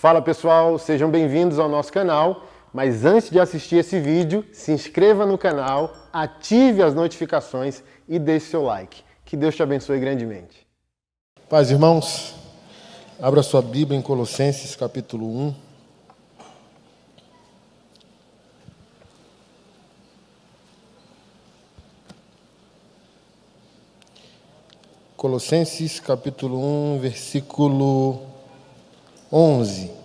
Fala pessoal, sejam bem-vindos ao nosso canal, mas antes de assistir esse vídeo, se inscreva no canal, ative as notificações e deixe seu like. Que Deus te abençoe grandemente. Paz, irmãos, abra sua Bíblia em Colossenses capítulo 1. Colossenses capítulo 1, versículo 11.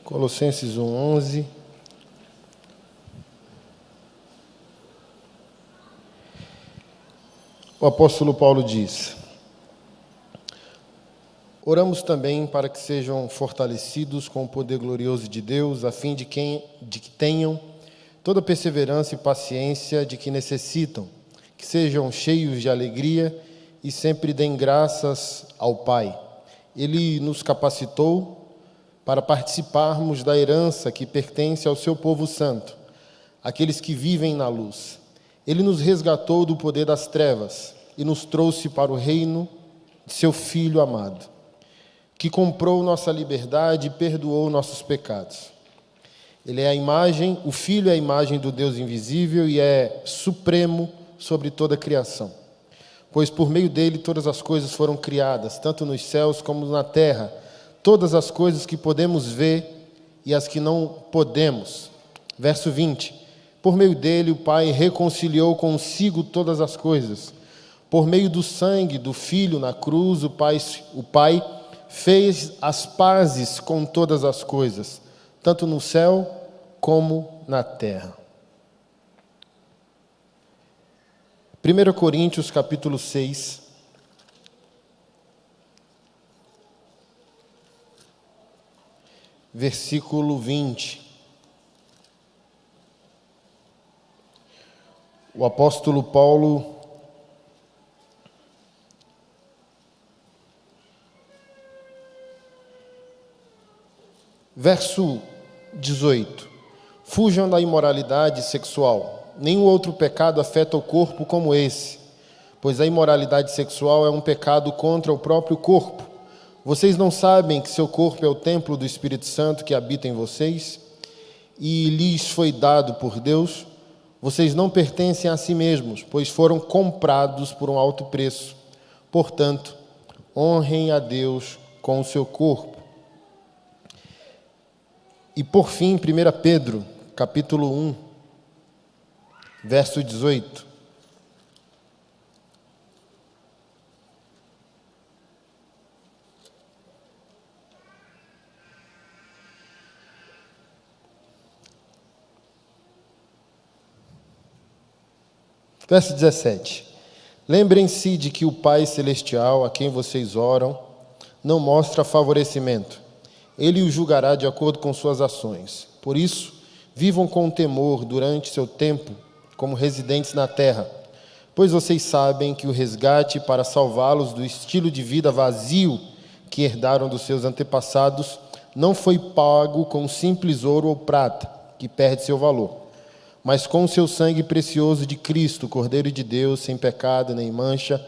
Colossenses 1, 11. O apóstolo Paulo diz: oramos também para que sejam fortalecidos com o poder glorioso de Deus, a fim de que tenham toda perseverança e paciência de que necessitam, que sejam cheios de alegria e sempre deem graças ao Pai. Ele nos capacitou para participarmos da herança que pertence ao seu povo santo, aqueles que vivem na luz. Ele nos resgatou do poder das trevas e nos trouxe para o reino de seu Filho amado, que comprou nossa liberdade e perdoou nossos pecados. Ele é a imagem, o Filho é a imagem do Deus invisível e é supremo sobre toda a criação. Pois por meio dele todas as coisas foram criadas, tanto nos céus como na terra, todas as coisas que podemos ver e as que não podemos. Verso 20. Por meio dele o Pai reconciliou consigo todas as coisas. Por meio do sangue do Filho na cruz, o Pai fez as pazes com todas as coisas, tanto no céu como na terra. 1 Coríntios capítulo 6. Versículo 20. O apóstolo Paulo verso 18. Fujam da imoralidade sexual. Nenhum outro pecado afeta o corpo como esse, pois a imoralidade sexual é um pecado contra o próprio corpo. Vocês não sabem que seu corpo é o templo do Espírito Santo que habita em vocês e lhes foi dado por Deus? Vocês não pertencem a si mesmos, pois foram comprados por um alto preço. Portanto, honrem a Deus com o seu corpo. E por fim, 1 Pedro, capítulo 1, verso 18. Verso 17. Lembrem-se de que o Pai Celestial, a quem vocês oram, não mostra favorecimento. Ele o julgará de acordo com suas ações. Por isso, vivam com temor durante seu tempo como residentes na terra, pois vocês sabem que o resgate para salvá-los do estilo de vida vazio que herdaram dos seus antepassados não foi pago com simples ouro ou prata, que perde seu valor, mas com o seu sangue precioso de Cristo, Cordeiro de Deus, sem pecado nem mancha.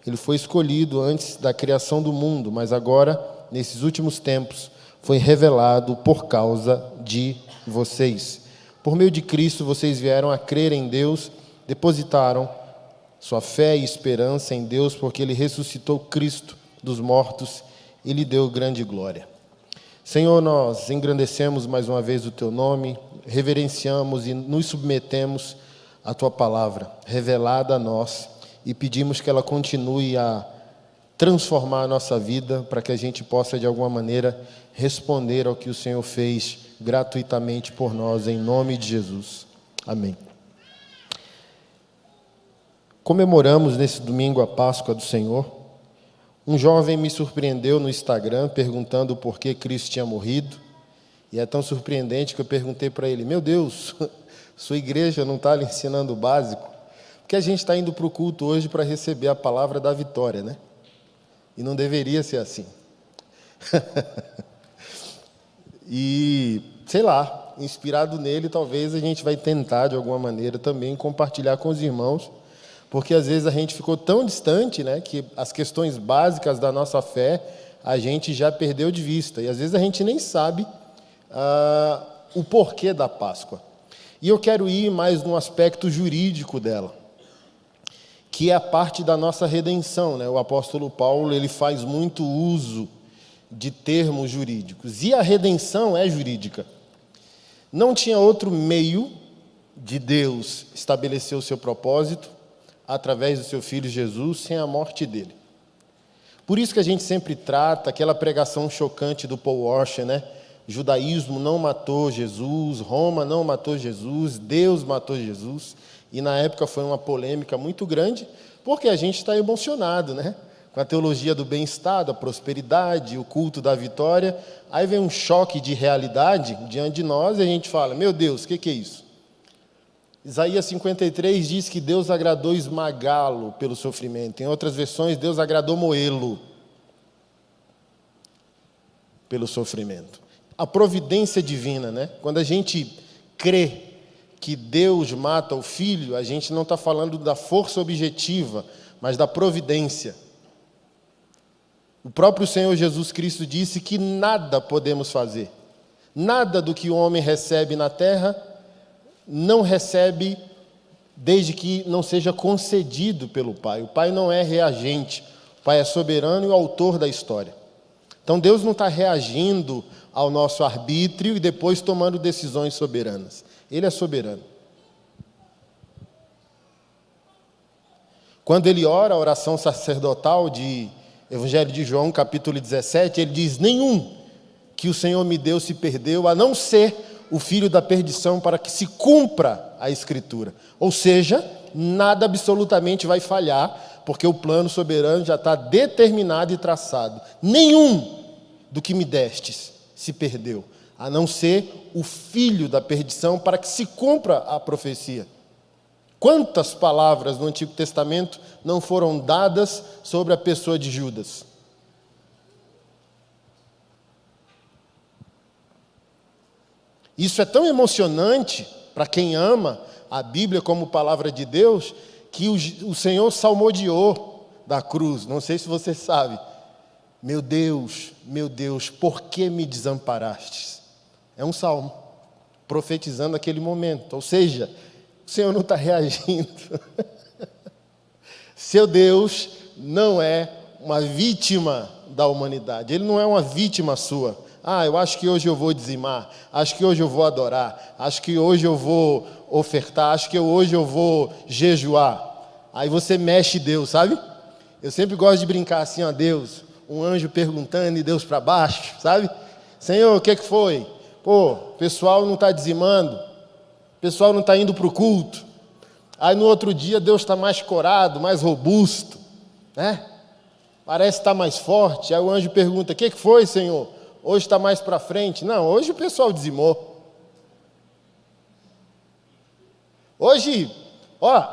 Ele foi escolhido antes da criação do mundo, mas agora, nesses últimos tempos, foi revelado por causa de vocês. Por meio de Cristo, vocês vieram a crer em Deus, depositaram sua fé e esperança em Deus, porque Ele ressuscitou Cristo dos mortos e lhe deu grande glória. Senhor, nós engrandecemos mais uma vez o Teu nome, reverenciamos e nos submetemos à Tua palavra, revelada a nós, e pedimos que ela continue a transformar a nossa vida, para que a gente possa, de alguma maneira, responder ao que o Senhor fez gratuitamente por nós, em nome de Jesus. Amém. Comemoramos nesse domingo a Páscoa do Senhor. Um jovem me surpreendeu no Instagram, perguntando por que Cristo tinha morrido. E é tão surpreendente que eu perguntei para ele: meu Deus, sua igreja não está lhe ensinando o básico? Porque a gente está indo para o culto hoje para receber a palavra da vitória, né? E não deveria ser assim. E, sei lá, inspirado nele, talvez a gente vai tentar, de alguma maneira, também compartilhar com os irmãos, porque às vezes a gente ficou tão distante, né, que as questões básicas da nossa fé a gente já perdeu de vista. E às vezes a gente nem sabe o porquê da Páscoa. E eu quero ir mais no aspecto jurídico dela, que é a parte da nossa redenção, né? O apóstolo Paulo, ele faz muito uso de termos jurídicos. E a redenção é jurídica. Não tinha outro meio de Deus estabelecer o seu propósito através do seu Filho Jesus, sem a morte dele. Por isso que a gente sempre trata aquela pregação chocante do Paul Washer, né? Judaísmo não matou Jesus, Roma não matou Jesus, Deus matou Jesus. E na época foi uma polêmica muito grande, porque a gente está emocionado, né? Com a teologia do bem-estar, da prosperidade, o culto da vitória. Aí vem um choque de realidade diante de nós e a gente fala: meu Deus, o que é isso? Isaías 53 diz que Deus agradou esmagá-lo pelo sofrimento. Em outras versões, Deus agradou moê-lo pelo sofrimento. A providência divina, né? Quando a gente crê que Deus mata o Filho, a gente não está falando da força objetiva, mas da providência. O próprio Senhor Jesus Cristo disse que nada podemos fazer. Nada do que o homem recebe na terra não recebe desde que não seja concedido pelo Pai. O Pai não é reagente, o Pai é soberano e o autor da história. Então Deus não está reagindo ao nosso arbítrio e depois tomando decisões soberanas. Ele é soberano. Quando ele ora a oração sacerdotal de Evangelho de João, capítulo 17, ele diz: nenhum que o Senhor me deu se perdeu, a não ser o filho da perdição, para que se cumpra a Escritura. Ou seja, nada absolutamente vai falhar, porque o plano soberano já está determinado e traçado. Nenhum do que me destes se perdeu, a não ser o filho da perdição, para que se cumpra a profecia. Quantas palavras no Antigo Testamento não foram dadas sobre a pessoa de Judas? Isso é tão emocionante para quem ama a Bíblia como palavra de Deus, que o Senhor salmodiou da cruz. Não sei se você sabe. Meu Deus, por que me desamparastes? É um salmo, profetizando aquele momento. Ou seja, o Senhor não está reagindo. Seu Deus não é uma vítima da humanidade. Ele não é uma vítima sua. Eu acho que hoje eu vou dizimar, acho que hoje eu vou adorar, acho que hoje eu vou ofertar, acho que hoje eu vou jejuar. Aí você mexe Deus, sabe? Eu sempre gosto de brincar assim, ó, Deus, um anjo perguntando e Deus para baixo, sabe? Senhor, o que foi? O pessoal não está dizimando, o pessoal não está indo para o culto. Aí no outro dia Deus está mais corado, mais robusto, né? Parece estar mais forte. Aí o anjo pergunta: o que foi, Senhor? Hoje está mais para frente. Não, hoje o pessoal dizimou. Hoje,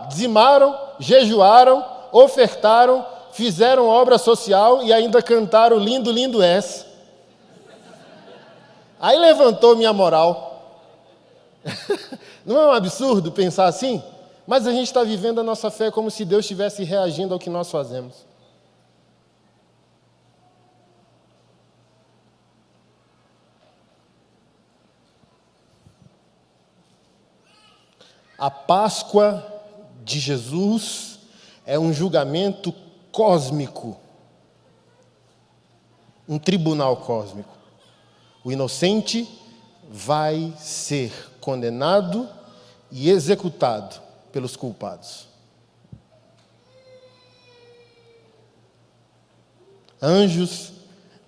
dizimaram, jejuaram, ofertaram, fizeram obra social e ainda cantaram lindo, lindo és. Aí levantou minha moral. Não é um absurdo pensar assim? Mas a gente está vivendo a nossa fé como se Deus estivesse reagindo ao que nós fazemos. A Páscoa de Jesus é um julgamento cósmico, um tribunal cósmico. O inocente vai ser condenado e executado pelos culpados. Anjos,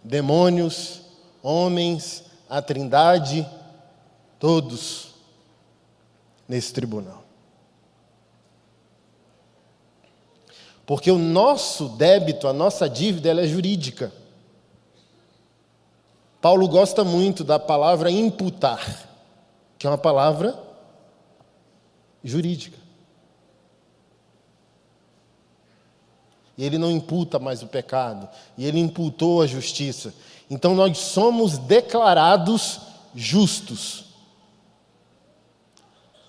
demônios, homens, a Trindade, todos nesse tribunal. Porque o nosso débito, a nossa dívida, ela é jurídica. Paulo gosta muito da palavra imputar, que é uma palavra jurídica. E ele não imputa mais o pecado, e ele imputou a justiça. Então nós somos declarados justos.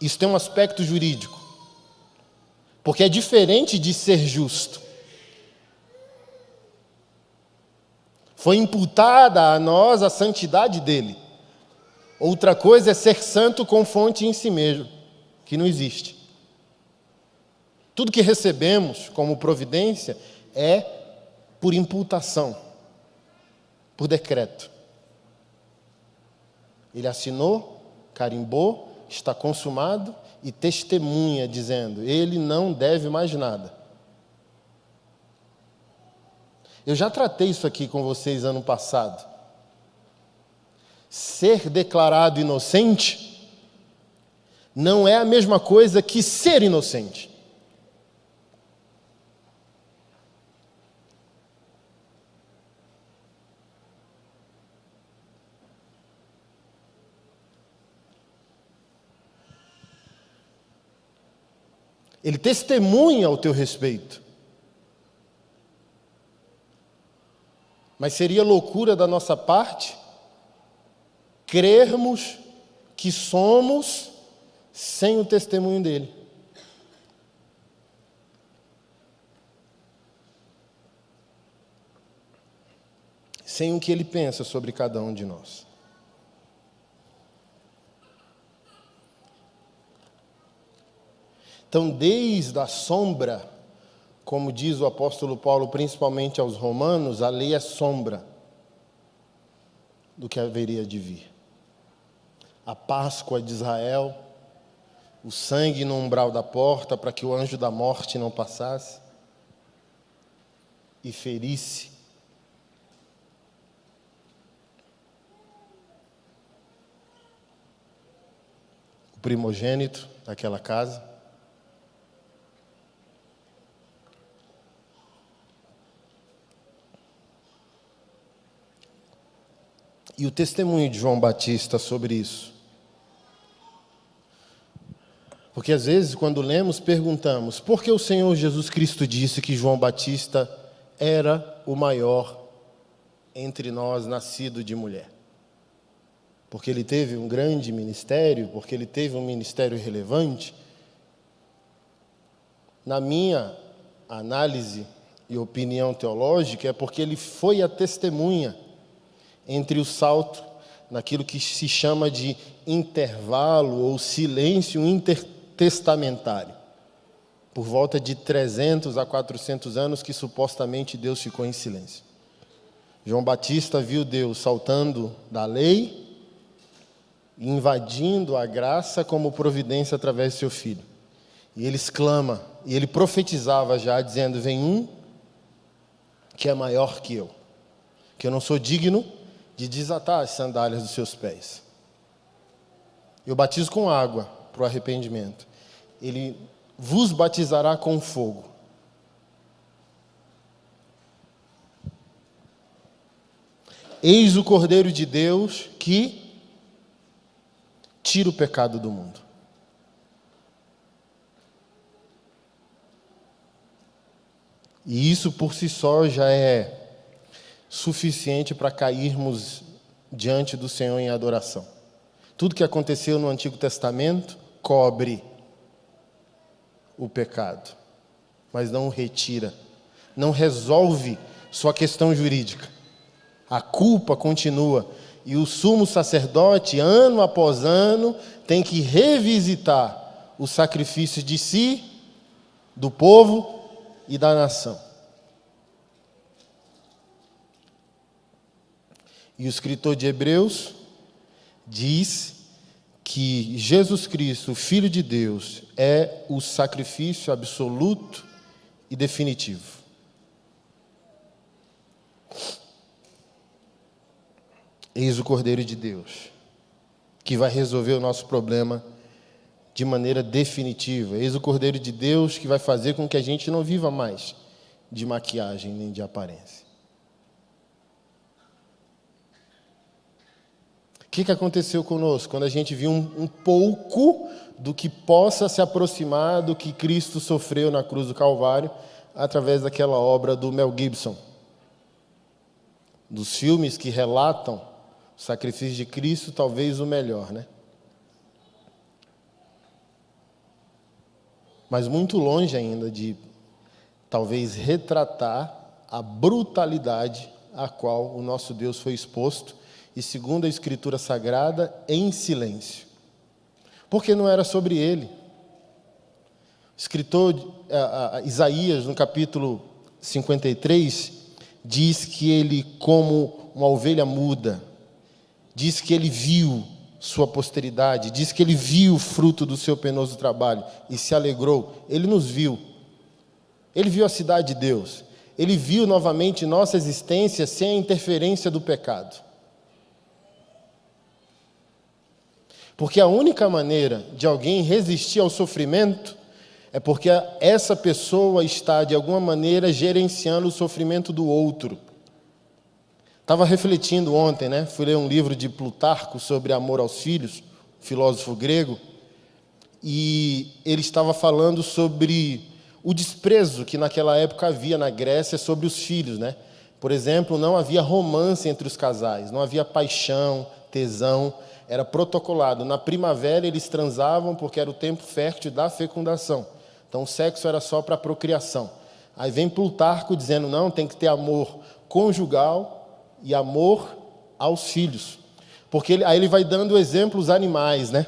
Isso tem um aspecto jurídico, porque é diferente de ser justo. Foi imputada a nós a santidade dele. Outra coisa é ser santo com fonte em si mesmo, que não existe. Tudo que recebemos como providência é por imputação, por decreto. Ele assinou, carimbou, está consumado e testemunha dizendo, ele não deve mais nada. Eu já tratei isso aqui com vocês ano passado. Ser declarado inocente não é a mesma coisa que ser inocente. Ele testemunha ao teu respeito. Mas seria loucura da nossa parte crermos que somos sem o testemunho dele. Sem o que ele pensa sobre cada um de nós. Então, desde a sombra, como diz o apóstolo Paulo, principalmente aos romanos, a lei é sombra do que haveria de vir. A Páscoa de Israel, o sangue no umbral da porta para que o anjo da morte não passasse e ferisse. O primogênito daquela casa. E o testemunho de João Batista sobre isso. Porque às vezes, quando lemos, perguntamos, por que o Senhor Jesus Cristo disse que João Batista era o maior entre nós, nascido de mulher? Porque ele teve um grande ministério, porque ele teve um ministério relevante? Na minha análise e opinião teológica, é porque ele foi a testemunha entre o salto naquilo que se chama de intervalo ou silêncio intertestamentário, por volta de 300 a 400 anos que supostamente Deus ficou em silêncio. João Batista viu Deus saltando da lei, invadindo a graça como providência através de seu filho. E ele exclama, e ele profetizava já, dizendo, vem um que é maior que eu não sou digno de desatar as sandálias dos seus pés. Eu batizo com água para o arrependimento. Ele vos batizará com fogo. Eis o Cordeiro de Deus que tira o pecado do mundo. E isso por si só já é suficiente para cairmos diante do Senhor em adoração. Tudo que aconteceu no Antigo Testamento cobre o pecado, mas não o retira, não resolve sua questão jurídica. A culpa continua e o sumo sacerdote, ano após ano, tem que revisitar o sacrifício de si, do povo e da nação. E o escritor de Hebreus diz que Jesus Cristo, o Filho de Deus, é o sacrifício absoluto e definitivo. Eis o Cordeiro de Deus, que vai resolver o nosso problema de maneira definitiva. Eis o Cordeiro de Deus que vai fazer com que a gente não viva mais de maquiagem nem de aparência. O que aconteceu conosco quando a gente viu um pouco do que possa se aproximar do que Cristo sofreu na cruz do Calvário através daquela obra do Mel Gibson? Dos filmes que relatam o sacrifício de Cristo, talvez o melhor, né? Mas muito longe ainda de, talvez, retratar a brutalidade a qual o nosso Deus foi exposto, e segundo a Escritura Sagrada, em silêncio. Porque não era sobre ele. O escritor Isaías, no capítulo 53, diz que ele, como uma ovelha muda, diz que ele viu sua posteridade, diz que ele viu o fruto do seu penoso trabalho e se alegrou. Ele nos viu. Ele viu a cidade de Deus. Ele viu novamente nossa existência sem a interferência do pecado. Porque a única maneira de alguém resistir ao sofrimento é porque essa pessoa está, de alguma maneira, gerenciando o sofrimento do outro. Estava refletindo ontem, né? Fui ler um livro de Plutarco sobre amor aos filhos, filósofo grego, e ele estava falando sobre o desprezo que naquela época havia na Grécia sobre os filhos, né? Por exemplo, não havia romance entre os casais, não havia paixão, tesão, era protocolado. Na primavera eles transavam porque era o tempo fértil da fecundação. Então o sexo era só para procriação. Aí vem Plutarco dizendo, não, tem que ter amor conjugal e amor aos filhos. Porque aí ele vai dando exemplos animais, né?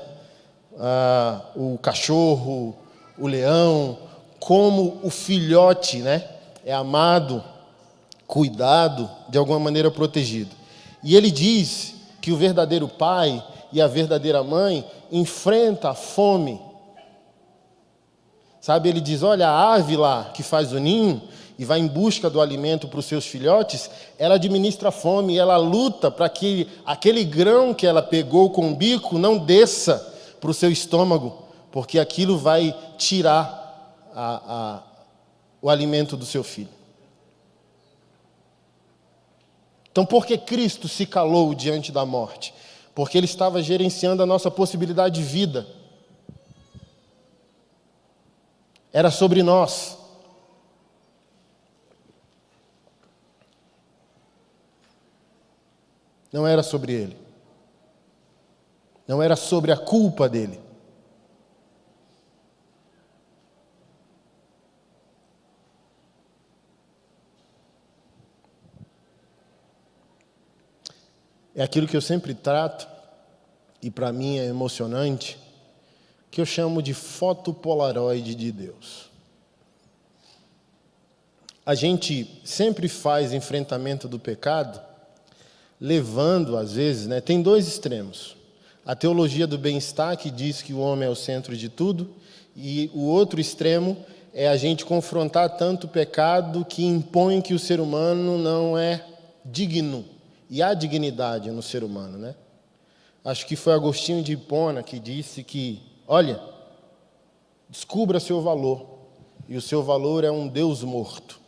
O cachorro, o leão, como o filhote, né? É amado, cuidado, de alguma maneira protegido. E ele diz que o verdadeiro pai e a verdadeira mãe enfrentam a fome. Sabe, ele diz, olha, a ave lá que faz o ninho e vai em busca do alimento para os seus filhotes, ela administra a fome, ela luta para que aquele grão que ela pegou com o bico não desça para o seu estômago, porque aquilo vai tirar o alimento do seu filho. Então, por que Cristo se calou diante da morte? Porque Ele estava gerenciando a nossa possibilidade de vida. Era sobre nós. Não era sobre Ele. Não era sobre a culpa dele. É aquilo que eu sempre trato, e para mim é emocionante, que eu chamo de foto polaroid de Deus. A gente sempre faz enfrentamento do pecado, levando, às vezes, né, tem dois extremos. A teologia do bem-estar, que diz que o homem é o centro de tudo, e o outro extremo é a gente confrontar tanto o pecado que impõe que o ser humano não é digno. E há dignidade no ser humano, né? Acho que foi Agostinho de Hipona que disse que, olha, descubra seu valor, e o seu valor é um Deus morto.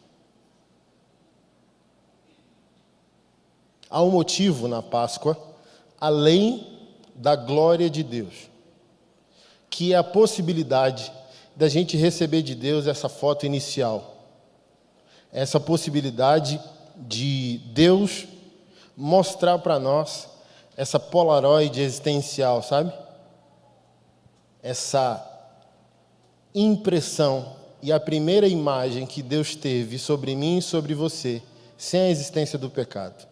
Há um motivo na Páscoa, além da glória de Deus, que é a possibilidade da gente receber de Deus essa foto inicial, essa possibilidade de Deus mostrar para nós essa polaroid existencial, sabe? Essa impressão e a primeira imagem que Deus teve sobre mim e sobre você, sem a existência do pecado.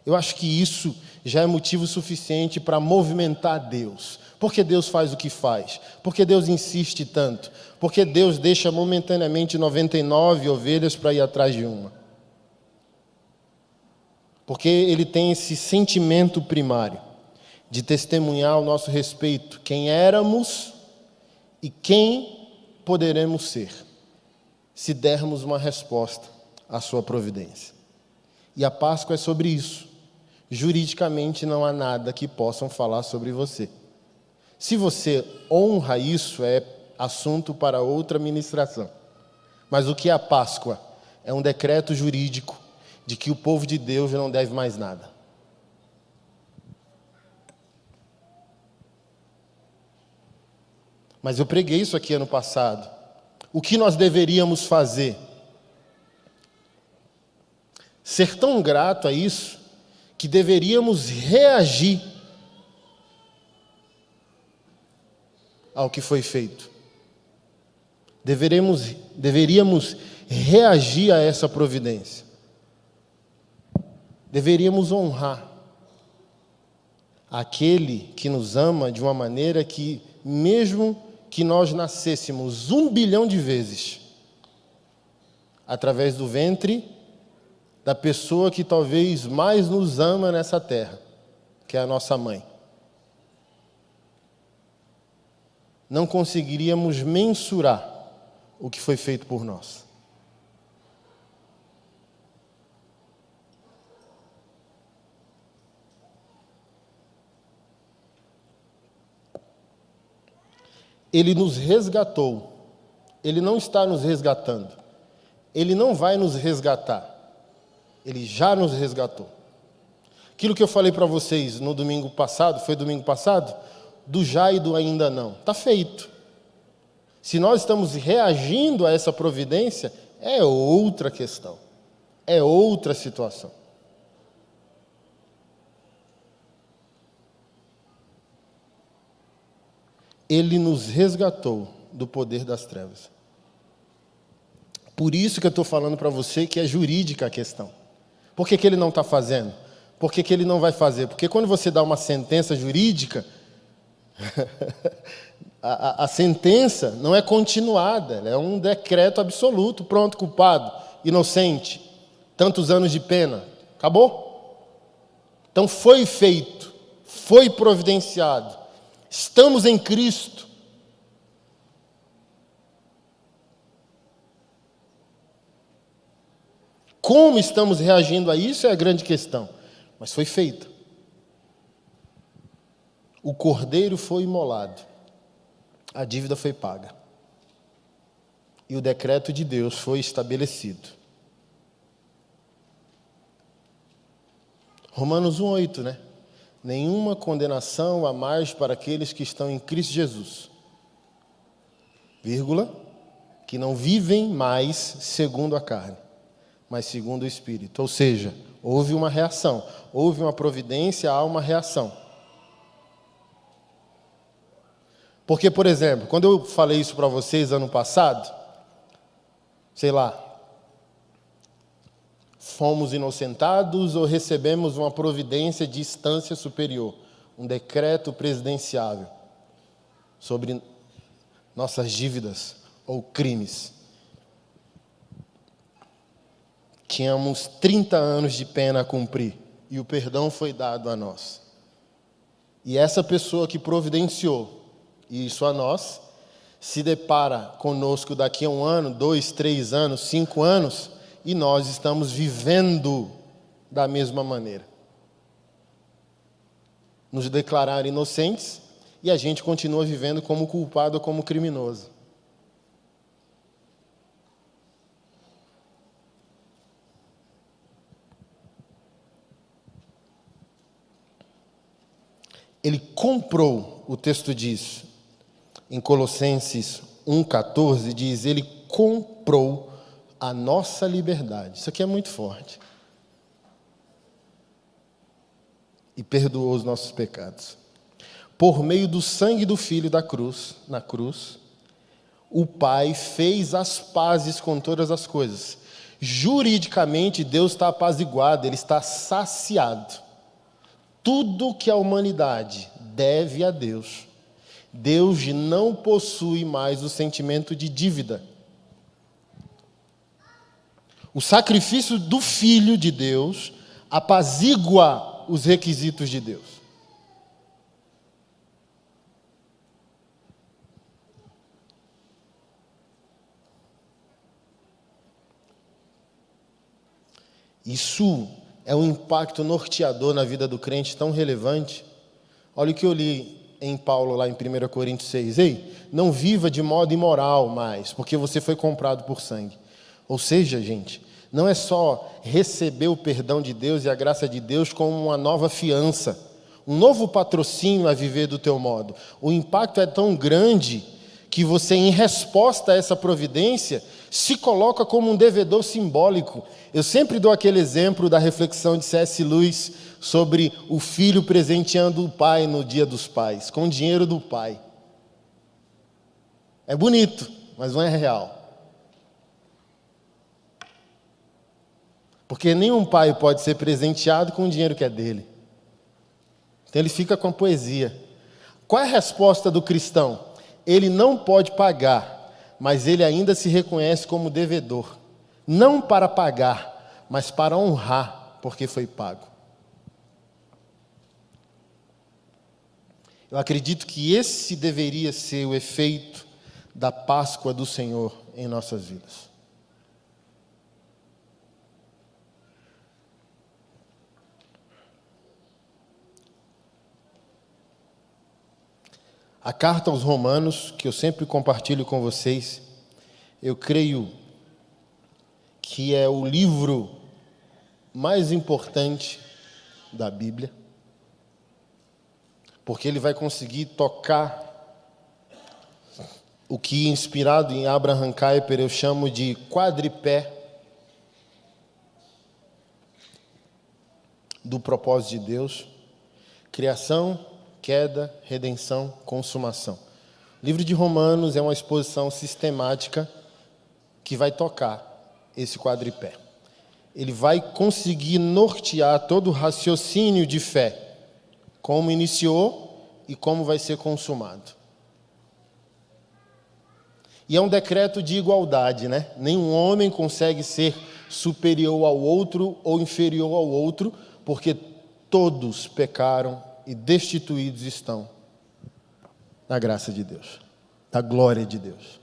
Eu acho que isso já é motivo suficiente para movimentar Deus. Por que Deus faz o que faz? Por que Deus insiste tanto? Por que Deus deixa momentaneamente 99 ovelhas para ir atrás de uma? Porque ele tem esse sentimento primário de testemunhar ao nosso respeito quem éramos e quem poderemos ser, se dermos uma resposta à sua providência. E a Páscoa é sobre isso. Juridicamente não há nada que possam falar sobre você. Se você honra isso, é assunto para outra ministração. Mas o que é a Páscoa? É um decreto jurídico de que o povo de Deus não deve mais nada. Mas eu preguei isso aqui ano passado. O que nós deveríamos fazer? Ser tão grato a isso que deveríamos reagir ao que foi feito. Deveríamos reagir a essa providência. Deveríamos honrar aquele que nos ama de uma maneira que, mesmo que nós nascêssemos 1 bilhão de vezes, através do ventre da pessoa que talvez mais nos ama nessa terra, que é a nossa mãe, não conseguiríamos mensurar o que foi feito por nós. Ele nos resgatou. Ele não está nos resgatando. Ele não vai nos resgatar. Ele já nos resgatou. Aquilo que eu falei para vocês no domingo passado, foi domingo passado? Do já e do ainda não. Está feito. Se nós estamos reagindo a essa providência, é outra questão. É outra situação. Ele nos resgatou do poder das trevas. Por isso que eu estou falando para você que é jurídica a questão. Por que ele não está fazendo? Por que ele não vai fazer? Porque quando você dá uma sentença jurídica, a sentença não é continuada, ela é um decreto absoluto, pronto, culpado, inocente, tantos anos de pena, acabou. Então foi feito, foi providenciado. Estamos em Cristo. Como estamos reagindo a isso é a grande questão. Mas foi feito. O cordeiro foi imolado. A dívida foi paga. E o decreto de Deus foi estabelecido. Romanos 1:8, né? Nenhuma condenação há mais para aqueles que estão em Cristo Jesus, vírgula, que não vivem mais segundo a carne, mas segundo o Espírito. Ou seja, houve uma reação, houve uma providência, há uma reação. Porque, por exemplo, quando eu falei isso para vocês ano passado, sei lá, fomos inocentados ou recebemos uma providência de instância superior, um decreto presidenciável sobre nossas dívidas ou crimes. Tínhamos 30 anos de pena a cumprir e o perdão foi dado a nós. E essa pessoa que providenciou isso a nós, se depara conosco daqui a 1 ano, 2, 3 anos, 5 anos, e nós estamos vivendo da mesma maneira. Nos declarar inocentes e a gente continua vivendo como culpado ou como criminoso. Ele comprou, o texto diz, em Colossenses 1,14, diz, ele comprou a nossa liberdade. Isso aqui é muito forte. E perdoou os nossos pecados. Por meio do sangue do Filho na cruz, o Pai fez as pazes com todas as coisas. Juridicamente, Deus está apaziguado, Ele está saciado. Tudo que a humanidade deve a Deus, Deus não possui mais o sentimento de dívida. O sacrifício do Filho de Deus apazigua os requisitos de Deus. Isso é um impacto norteador na vida do crente tão relevante. Olha o que eu li em Paulo lá em 1 Coríntios 6. Ei, não viva de modo imoral mais, porque você foi comprado por sangue. Ou seja, gente, não é só receber o perdão de Deus e a graça de Deus como uma nova fiança, um novo patrocínio a viver do teu modo. O impacto é tão grande que você, em resposta a essa providência, se coloca como um devedor simbólico. Eu sempre dou aquele exemplo da reflexão de C.S. Lewis sobre o filho presenteando o pai no Dia dos Pais, com o dinheiro do pai. É bonito, mas não é real. Porque nenhum pai pode ser presenteado com o dinheiro que é dele. Então ele fica com a poesia. Qual é a resposta do cristão? Ele não pode pagar, mas ele ainda se reconhece como devedor. Não para pagar, mas para honrar, porque foi pago. Eu acredito que esse deveria ser o efeito da Páscoa do Senhor em nossas vidas. A carta aos Romanos, que eu sempre compartilho com vocês, eu creio que é o livro mais importante da Bíblia, porque ele vai conseguir tocar o que, inspirado em Abraham Kuyper, eu chamo de quadripé do propósito de Deus: criação, queda, redenção, consumação. O livro de Romanos é uma exposição sistemática que vai tocar esse quadripé. Ele vai conseguir nortear todo o raciocínio de fé, como iniciou e como vai ser consumado. E é um decreto de igualdade, né? Nenhum homem consegue ser superior ao outro ou inferior ao outro, porque todos pecaram e destituídos estão da graça de Deus, da glória de Deus.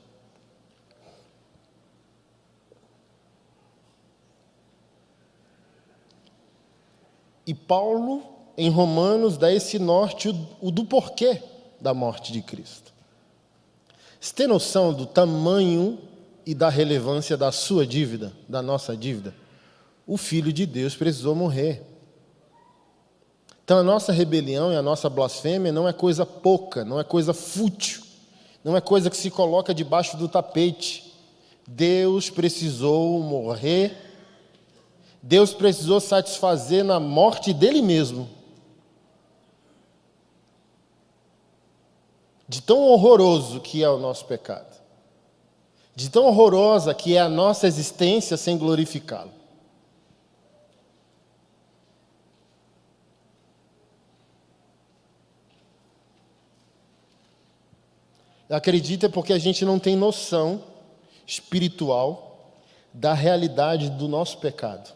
E Paulo, em Romanos, dá esse norte, o do porquê da morte de Cristo. Você tem noção do tamanho e da relevância da sua dívida, da nossa dívida? O Filho de Deus precisou morrer. Então a nossa rebelião e a nossa blasfêmia não é coisa pouca, não é coisa fútil, não é coisa que se coloca debaixo do tapete. Deus precisou morrer, Deus precisou satisfazer na morte dele mesmo. De tão horroroso que é o nosso pecado, de tão horrorosa que é a nossa existência sem glorificá-lo. Acredita porque a gente não tem noção espiritual da realidade do nosso pecado.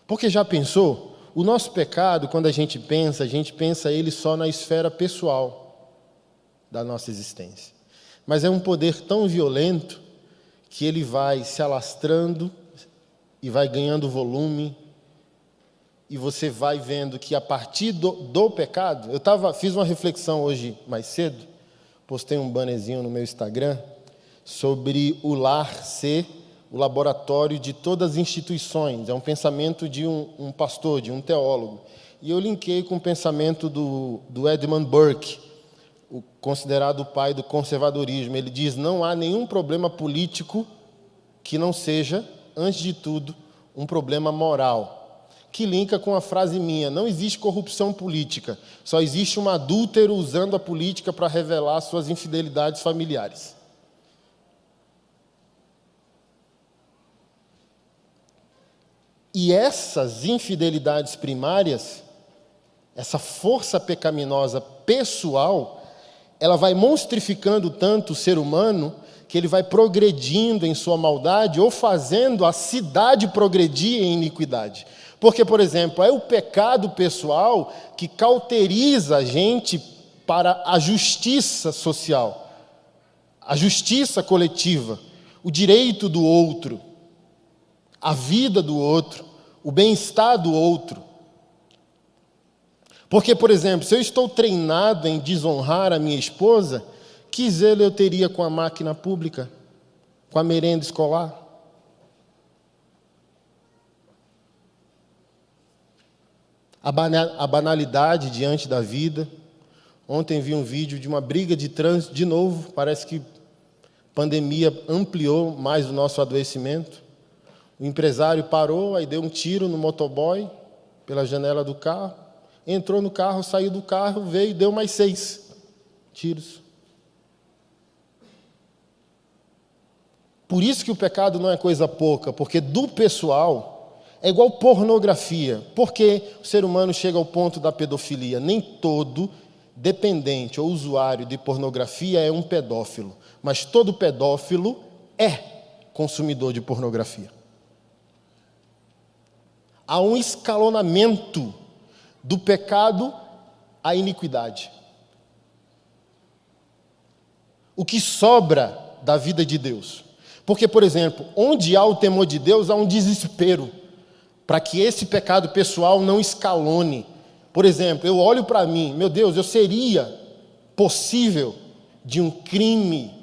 Porque já pensou? O nosso pecado, quando a gente pensa ele só na esfera pessoal da nossa existência. Mas é um poder tão violento que ele vai se alastrando e vai ganhando volume, e você vai vendo que a partir do pecado... fiz uma reflexão hoje mais cedo, postei um bannerzinho no meu Instagram sobre o lar ser o laboratório de todas as instituições. É um pensamento de um pastor, de um teólogo. E eu linkei com o pensamento do Edmund Burke, o considerado o pai do conservadorismo. Ele diz: não há nenhum problema político que não seja, antes de tudo, um problema moral. Que linka com a frase minha: não existe corrupção política, só existe um adúltero usando a política para revelar suas infidelidades familiares. E essas infidelidades primárias, essa força pecaminosa pessoal, ela vai monstrificando tanto o ser humano que ele vai progredindo em sua maldade ou fazendo a cidade progredir em iniquidade. Porque, por exemplo, é o pecado pessoal que cauteriza a gente para a justiça social, a justiça coletiva, o direito do outro, a vida do outro, o bem-estar do outro. Porque, por exemplo, se eu estou treinado em desonrar a minha esposa, que zelo eu teria com a máquina pública, com a merenda escolar? A banalidade diante da vida. Ontem vi um vídeo de uma briga de trânsito, de novo, parece que a pandemia ampliou mais o nosso adoecimento. O empresário parou, aí deu um tiro no motoboy, pela janela do carro, entrou no carro, saiu do carro, veio e deu mais 6 tiros. Por isso que o pecado não é coisa pouca, porque do pessoal é igual pornografia. Por que o ser humano chega ao ponto da pedofilia? Nem todo dependente ou usuário de pornografia é um pedófilo, mas todo pedófilo é consumidor de pornografia. Há um escalonamento do pecado à iniquidade. O que sobra da vida de Deus? Porque, por exemplo, onde há o temor de Deus, há um desespero para que esse pecado pessoal não escalone. Por exemplo, eu olho para mim, meu Deus, eu seria possível de um crime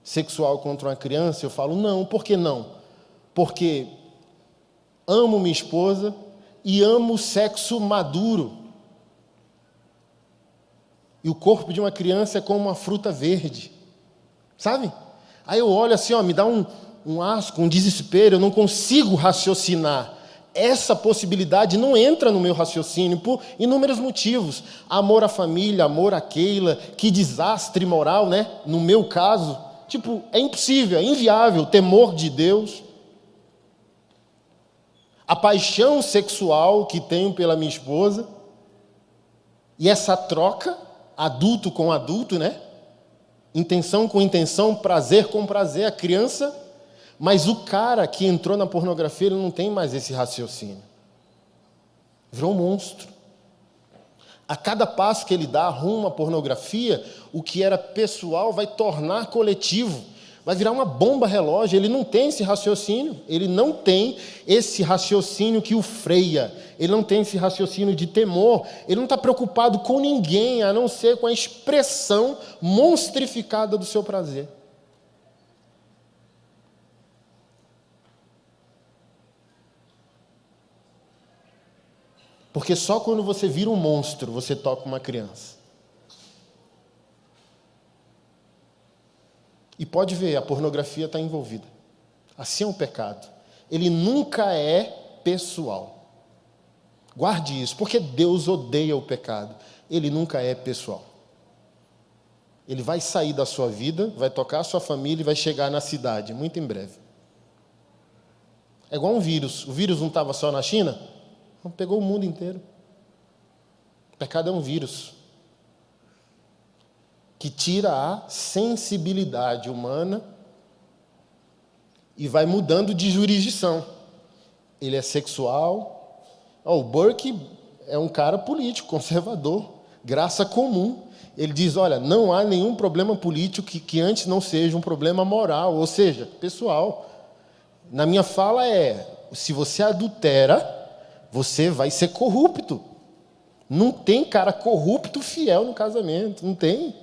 sexual contra uma criança? Eu falo, não. Por que não? Porque amo minha esposa e amo o sexo maduro. E o corpo de uma criança é como uma fruta verde. Sabe? Aí eu olho assim, me dá um asco, um desespero, eu não consigo raciocinar. Essa possibilidade não entra no meu raciocínio por inúmeros motivos. Amor à família, amor à Keila, que desastre moral, né? No meu caso, é impossível, é inviável, temor de Deus. A paixão sexual que tenho pela minha esposa, e essa troca, adulto com adulto, né? Intenção com intenção, prazer com prazer, a criança. Mas o cara que entrou na pornografia, ele não tem mais esse raciocínio. Virou um monstro. A cada passo que ele dá rumo à pornografia, o que era pessoal vai tornar coletivo. Vai virar uma bomba relógio. Ele não tem esse raciocínio. Ele não tem esse raciocínio que o freia. Ele não tem esse raciocínio de temor. Ele não está preocupado com ninguém, a não ser com a expressão monstrificada do seu prazer. Porque só quando você vira um monstro, você toca uma criança. E pode ver, a pornografia está envolvida. Assim é um pecado. Ele nunca é pessoal. Guarde isso, porque Deus odeia o pecado. Ele nunca é pessoal. Ele vai sair da sua vida, vai tocar a sua família e vai chegar na cidade, muito em breve. É igual um vírus. O vírus não estava só na China? Pegou o mundo inteiro. O pecado é um vírus que tira a sensibilidade humana e vai mudando de jurisdição. Ele é sexual. O Burke é um cara político, conservador, graça comum. Ele diz, olha, não há nenhum problema político que antes não seja um problema moral, ou seja, pessoal. Na minha fala se você adultera, você vai ser corrupto. Não tem cara corrupto fiel no casamento, não tem.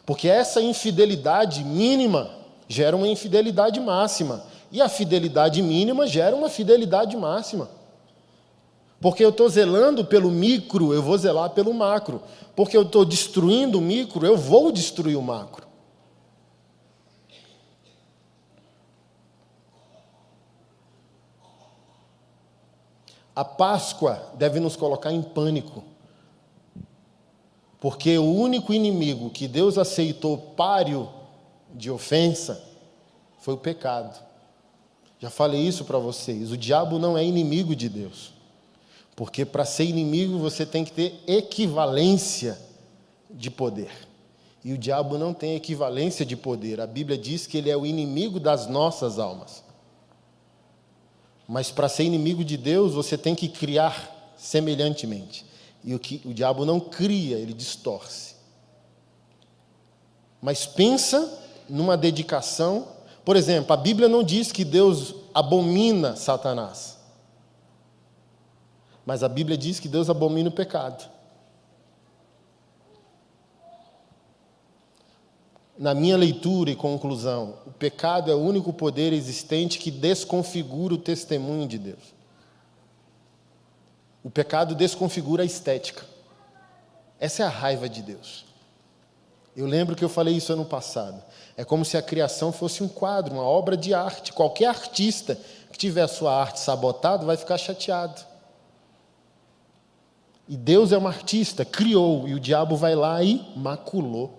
Porque essa infidelidade mínima gera uma infidelidade máxima. E a fidelidade mínima gera uma fidelidade máxima. Porque eu estou zelando pelo micro, eu vou zelar pelo macro. Porque eu estou destruindo o micro, eu vou destruir o macro. A Páscoa deve nos colocar em pânico, porque o único inimigo que Deus aceitou páreo de ofensa foi o pecado. Já falei isso para vocês, o diabo não é inimigo de Deus, porque para ser inimigo você tem que ter equivalência de poder. E o diabo não tem equivalência de poder. A Bíblia diz que ele é o inimigo das nossas almas. Mas para ser inimigo de Deus, você tem que criar semelhantemente. E o diabo não cria, ele distorce. Mas pensa numa dedicação. Por exemplo, a Bíblia não diz que Deus abomina Satanás. Mas a Bíblia diz que Deus abomina o pecado. Na minha leitura e conclusão, o pecado é o único poder existente que desconfigura o testemunho de Deus. O pecado desconfigura a estética. Essa é a raiva de Deus. Eu lembro que eu falei isso ano passado. É como se a criação fosse um quadro, uma obra de arte. Qualquer artista que tiver a sua arte sabotada vai ficar chateado. E Deus é um artista, criou, e o diabo vai lá e maculou,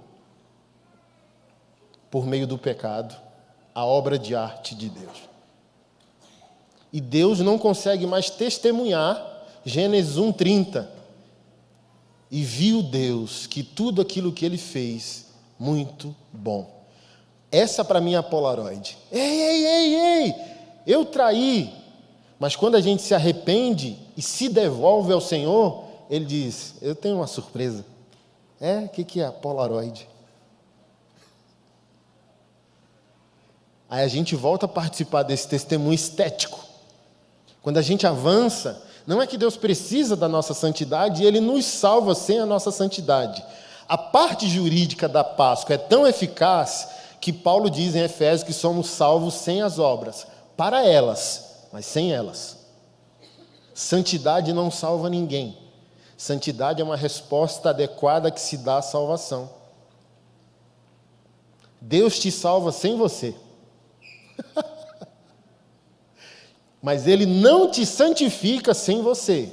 por meio do pecado, a obra de arte de Deus. E Deus não consegue mais testemunhar, Gênesis 1:30. E viu Deus que tudo aquilo que ele fez, muito bom. Essa para mim é a Polaroid. Ei, eu traí. Mas quando a gente se arrepende e se devolve ao Senhor, ele diz, eu tenho uma surpresa. O que é a Polaroid? Aí a gente volta a participar desse testemunho estético. Quando a gente avança, não é que Deus precisa da nossa santidade, e Ele nos salva sem a nossa santidade. A parte jurídica da Páscoa é tão eficaz que Paulo diz em Efésios que somos salvos sem as obras, para elas, mas sem elas. Santidade não salva ninguém. Santidade é uma resposta adequada que se dá à salvação. Deus te salva sem você. Mas Ele não te santifica sem você.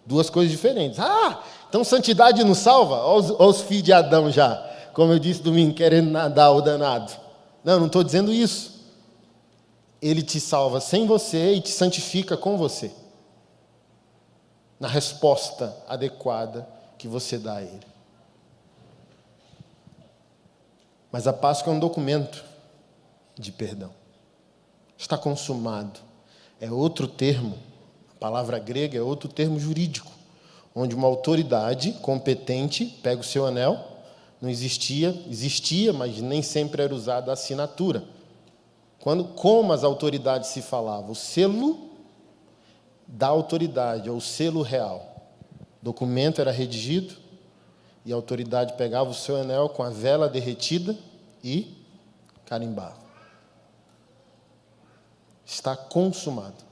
Duas coisas diferentes. Então santidade não salva? Olha os filhos de Adão já. Como eu disse domingo, querendo nadar o danado. Não estou dizendo isso. Ele te salva sem você e te santifica com você. Na resposta adequada que você dá a Ele. Mas a Páscoa é um documento de perdão. Está consumado. É outro termo, a palavra grega é outro termo jurídico, onde uma autoridade competente pega o seu anel, não existia, mas nem sempre era usada a assinatura. Como as autoridades se falavam, o selo da autoridade, ou o selo real. O documento era redigido e a autoridade pegava o seu anel com a vela derretida e carimbava. Está consumado.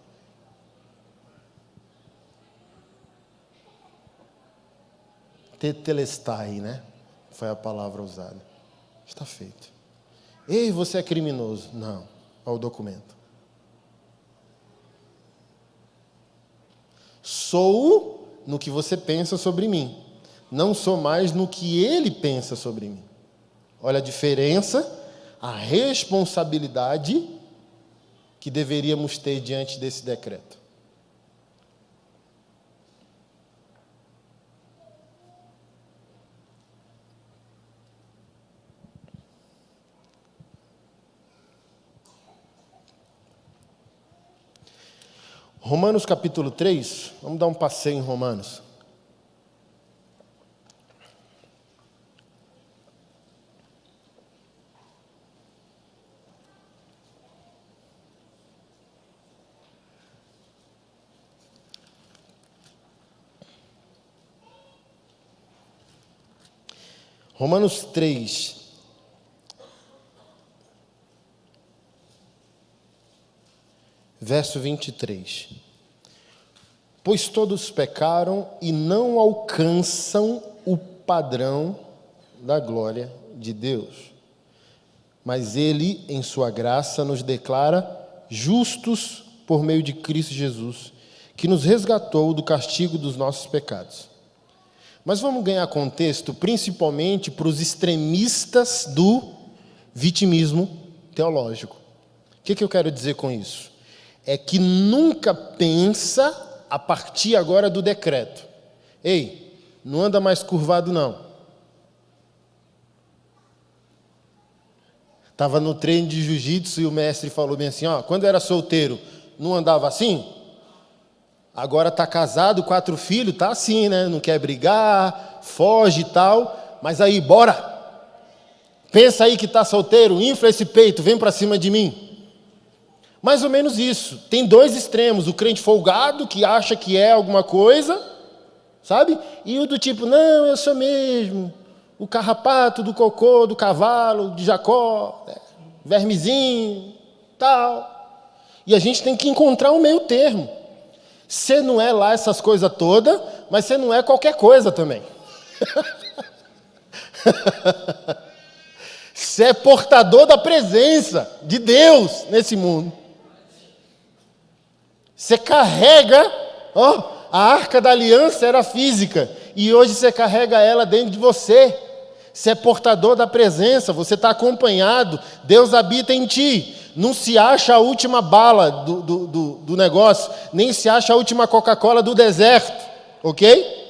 Tetelestai, né? Foi a palavra usada. Está feito. Ei, você é criminoso. Não, olha o documento. Sou no que você pensa sobre mim. Não sou mais no que ele pensa sobre mim. Olha a diferença, a responsabilidade que deveríamos ter diante desse decreto. Romanos capítulo 3, vamos dar um passeio em Romanos. Romanos 3, verso 23. Pois todos pecaram e não alcançam o padrão da glória de Deus. Mas Ele, em sua graça, nos declara justos por meio de Cristo Jesus, que nos resgatou do castigo dos nossos pecados. Mas vamos ganhar contexto, principalmente para os extremistas do vitimismo teológico. O que eu quero dizer com isso? É que nunca pensa a partir agora do decreto. Ei, não anda mais curvado não. Estava no treino de jiu-jitsu e o mestre falou bem assim, ó, quando eu era solteiro, não andava assim? Agora está casado, 4 filhos, está assim, né? Não quer brigar, foge e tal, mas aí, bora! Pensa aí que está solteiro, infla esse peito, vem para cima de mim. Mais ou menos isso. Tem 2 extremos, o crente folgado, que acha que é alguma coisa, sabe? E o do tipo, não, eu sou mesmo. O carrapato do cocô, do cavalo, de Jacó, vermezinho, tal. E a gente tem que encontrar um meio termo. Você não é lá essas coisas todas, mas você não é qualquer coisa também. Você é portador da presença de Deus nesse mundo. Você carrega, ó, a arca da aliança era física, e hoje você carrega ela dentro de você. Você é portador da presença, você está acompanhado, Deus habita em ti. Não se acha a última bala do negócio, nem se acha a última Coca-Cola do deserto, ok?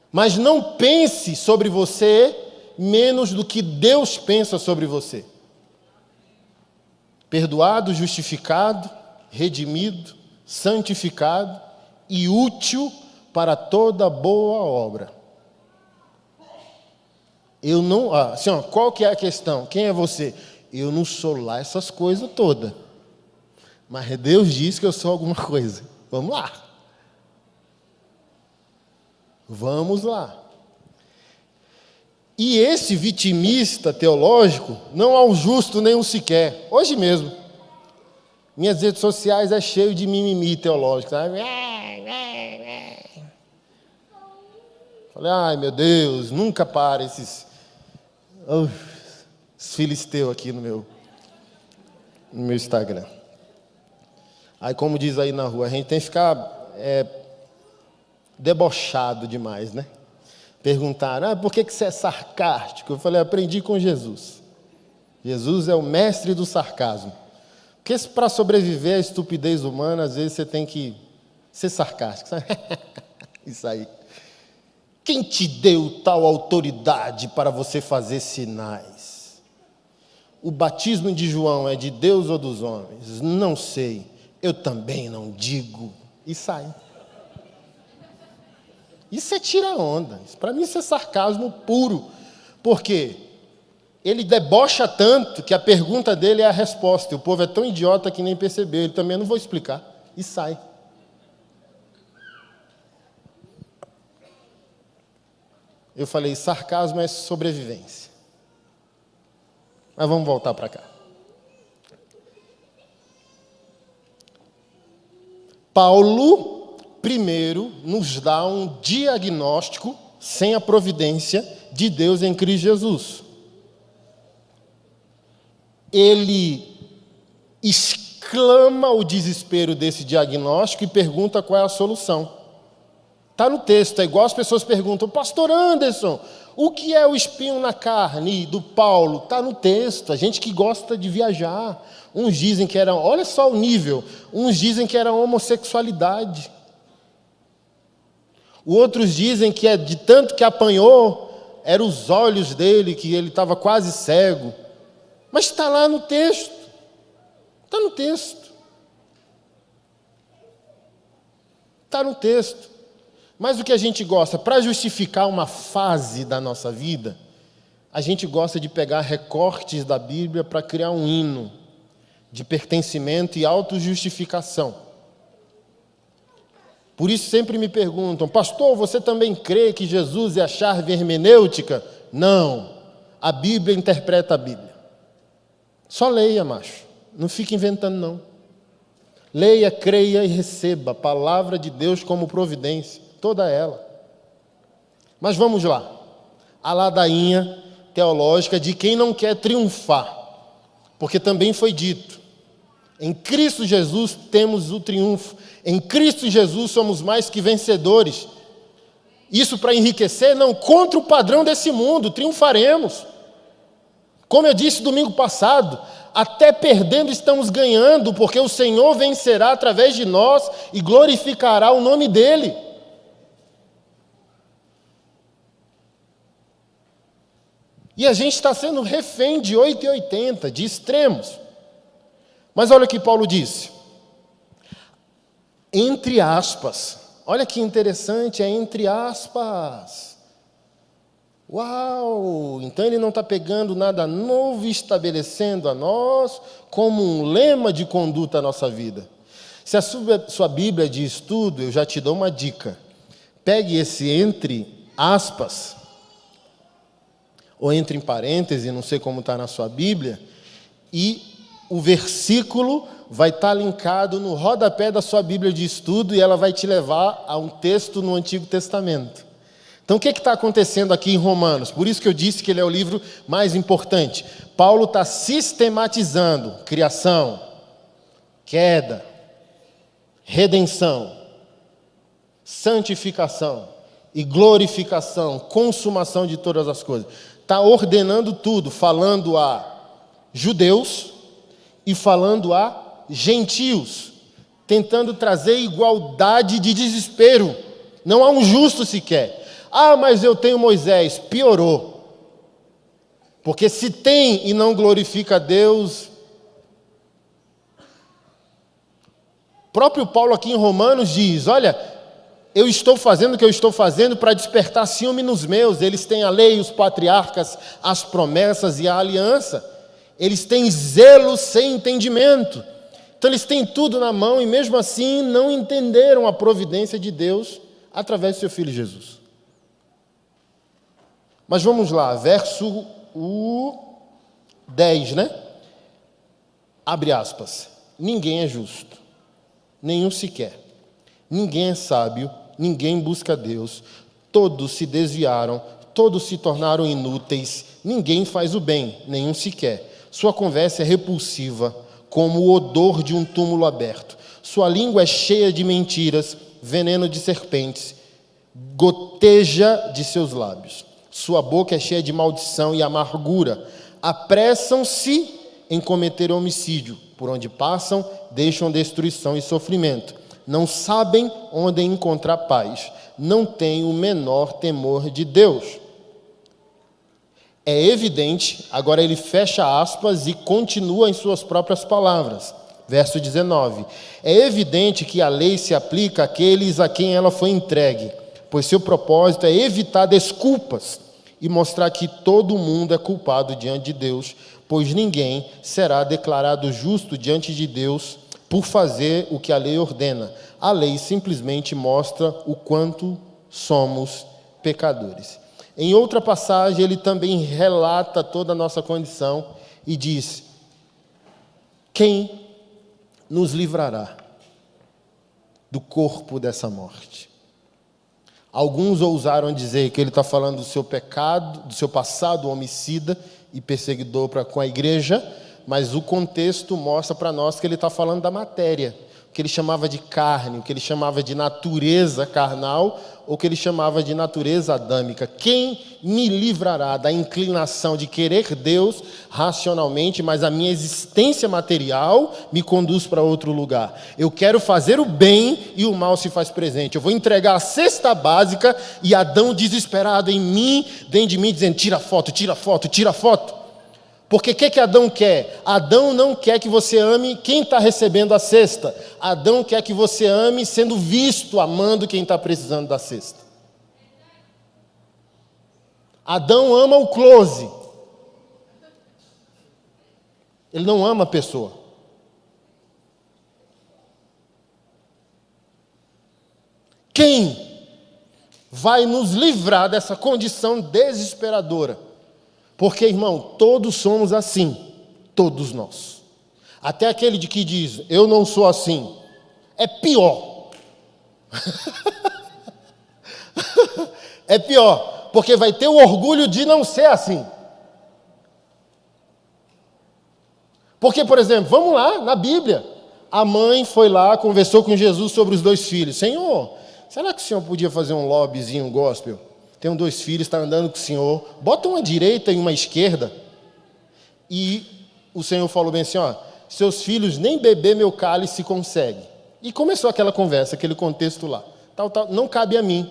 Mas não pense sobre você menos do que Deus pensa sobre você. Perdoado, justificado, redimido, santificado e útil para toda boa obra. Eu não, assim, ó, qual que é a questão? Quem é você? Eu não sou lá essas coisas todas. Mas Deus diz que eu sou alguma coisa. Vamos lá. Vamos lá. E esse vitimista teológico, não há um justo nem um sequer. Hoje mesmo, minhas redes sociais é cheio de mimimi teológico, sabe? Falei, ai meu Deus, nunca para esses filisteus aqui no meu Instagram. Aí como diz aí na rua, a gente tem que ficar debochado demais, né? Perguntaram, por que você é sarcástico? Eu falei, aprendi com Jesus. Jesus é o mestre do sarcasmo. Porque para sobreviver à estupidez humana, às vezes você tem que ser sarcástico, sabe? Isso aí. Quem te deu tal autoridade para você fazer sinais? O batismo de João é de Deus ou dos homens? Não sei. Eu também não digo. E sai. Isso é tira onda. Para mim isso é sarcasmo puro. Por quê? Ele debocha tanto que a pergunta dele é a resposta. E o povo é tão idiota que nem percebeu. Ele também não vou explicar. E sai. Eu falei, sarcasmo é sobrevivência. Mas vamos voltar para cá. Paulo, primeiro, nos dá um diagnóstico sem a providência de Deus em Cristo Jesus. Ele exclama o desespero desse diagnóstico e pergunta qual é a solução. Está no texto, é igual as pessoas perguntam, pastor Anderson, o que é o espinho na carne do Paulo? Está no texto, a gente que gosta de viajar. Uns dizem que era, olha só o nível, uns dizem que era homossexualidade. Outros dizem que é de tanto que apanhou, eram os olhos dele, que ele estava quase cego. Mas está lá no texto, está no texto. Está no texto. Mas o que a gente gosta, para justificar uma fase da nossa vida, a gente gosta de pegar recortes da Bíblia para criar um hino de pertencimento e autojustificação. Por isso sempre me perguntam, pastor, você também crê que Jesus é a chave hermenêutica? Não, a Bíblia interpreta a Bíblia. Só leia, macho, não fique inventando não. Leia, creia e receba a palavra de Deus como providência. Toda ela. Mas vamos lá. A ladainha teológica de quem não quer triunfar. Porque também foi dito, em Cristo Jesus temos o triunfo. Em Cristo Jesus somos mais que vencedores. Isso para enriquecer? Não, contra o padrão desse mundo, triunfaremos. Como eu disse domingo passado, até perdendo estamos ganhando, porque o Senhor vencerá através de nós e glorificará o nome dEle. E a gente está sendo refém de 880, de extremos. Mas olha o que Paulo disse. Entre aspas. Olha que interessante, é entre aspas. Uau! Então ele não está pegando nada novo e estabelecendo a nós como um lema de conduta à nossa vida. Se a sua Bíblia de estudo, eu já te dou uma dica. Pegue esse entre aspas, ou entre em parênteses, não sei como está na sua Bíblia, e o versículo vai estar linkado no rodapé da sua Bíblia de estudo e ela vai te levar a um texto no Antigo Testamento. Então, o que está acontecendo aqui em Romanos? Por isso que eu disse que ele é o livro mais importante. Paulo está sistematizando criação, queda, redenção, santificação e glorificação, consumação de todas as coisas. Está ordenando tudo, falando a judeus e falando a gentios, tentando trazer igualdade de desespero. Não há um justo sequer. Ah, mas eu tenho Moisés. Piorou. Porque se tem e não glorifica a Deus. O próprio Paulo aqui em Romanos diz, olha, eu estou fazendo o que eu estou fazendo para despertar ciúme nos meus. Eles têm a lei, os patriarcas, as promessas e a aliança. Eles têm zelo sem entendimento. Então eles têm tudo na mão e mesmo assim não entenderam a providência de Deus através do seu Filho Jesus. Mas vamos lá, verso 10, né? Abre aspas. Ninguém é justo, nenhum sequer. Ninguém é sábio, ninguém busca Deus. Todos se desviaram, todos se tornaram inúteis. Ninguém faz o bem, nenhum sequer. Sua conversa é repulsiva, como o odor de um túmulo aberto. Sua língua é cheia de mentiras, veneno de serpentes, goteja de seus lábios. Sua boca é cheia de maldição e amargura. Apressam-se em cometer homicídio. Por onde passam, deixam destruição e sofrimento. Não sabem onde encontrar paz. Não têm o menor temor de Deus. É evidente, agora ele fecha aspas e continua em suas próprias palavras. Verso 19. É evidente que a lei se aplica àqueles a quem ela foi entregue, pois seu propósito é evitar desculpas e mostrar que todo mundo é culpado diante de Deus, pois ninguém será declarado justo diante de Deus por fazer o que a lei ordena. A lei simplesmente mostra o quanto somos pecadores. Em outra passagem, ele também relata toda a nossa condição e diz: quem nos livrará do corpo dessa morte? Alguns ousaram dizer que ele está falando do seu pecado, do seu passado homicida e perseguidor com a igreja, mas o contexto mostra para nós que ele está falando da matéria, o que ele chamava de carne, o que ele chamava de natureza carnal, ou que ele chamava de natureza adâmica. Quem me livrará da inclinação de querer Deus racionalmente, mas a minha existência material me conduz para outro lugar? Eu quero fazer o bem e o mal se faz presente. Eu vou entregar a cesta básica e Adão desesperado em mim, dentro de mim, dizendo: tira foto, tira foto, tira foto. Porque o que Adão quer? Adão não quer que você ame quem está recebendo a cesta. Adão quer que você ame sendo visto, amando quem está precisando da cesta. Adão ama o close. Ele não ama a pessoa. Quem vai nos livrar dessa condição desesperadora? Porque, irmão, todos somos assim, todos nós. Até aquele que diz, eu não sou assim, é pior. É pior, porque vai ter o orgulho de não ser assim. Porque, por exemplo, vamos lá, na Bíblia, a mãe foi lá, conversou com Jesus sobre os 2 filhos. Senhor, será que o senhor podia fazer um lobbyzinho, um gospel? Tenho 2 filhos, está andando com o Senhor. Bota uma direita e uma esquerda. E o Senhor falou bem assim, ó, seus filhos nem beber meu cálice conseguem. E começou aquela conversa, aquele contexto lá. Tal, não cabe a mim.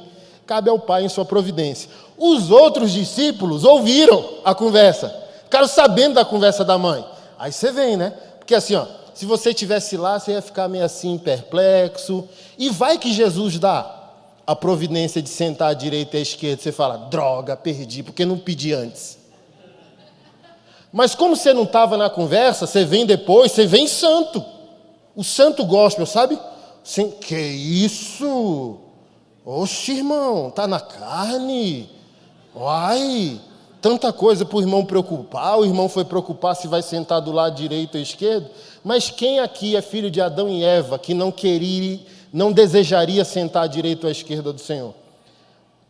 cabe ao Pai em sua providência. Os outros discípulos ouviram a conversa, ficaram sabendo da conversa da mãe. Aí você vem, né? Porque assim, ó, se você estivesse lá, você ia ficar meio assim, perplexo. E vai que Jesus dá a providência de sentar à direita e à esquerda. Você fala, droga, perdi, porque não pedi antes. Mas como você não estava na conversa, você vem depois, você vem santo. O santo gospel, sabe? Que isso? Oxe, irmão, tá na carne. Uai, tanta coisa para o irmão preocupar. O irmão foi preocupar se vai sentar do lado direito ou esquerdo. Mas quem aqui é filho de Adão e Eva que não desejaria sentar à direita ou à esquerda do Senhor?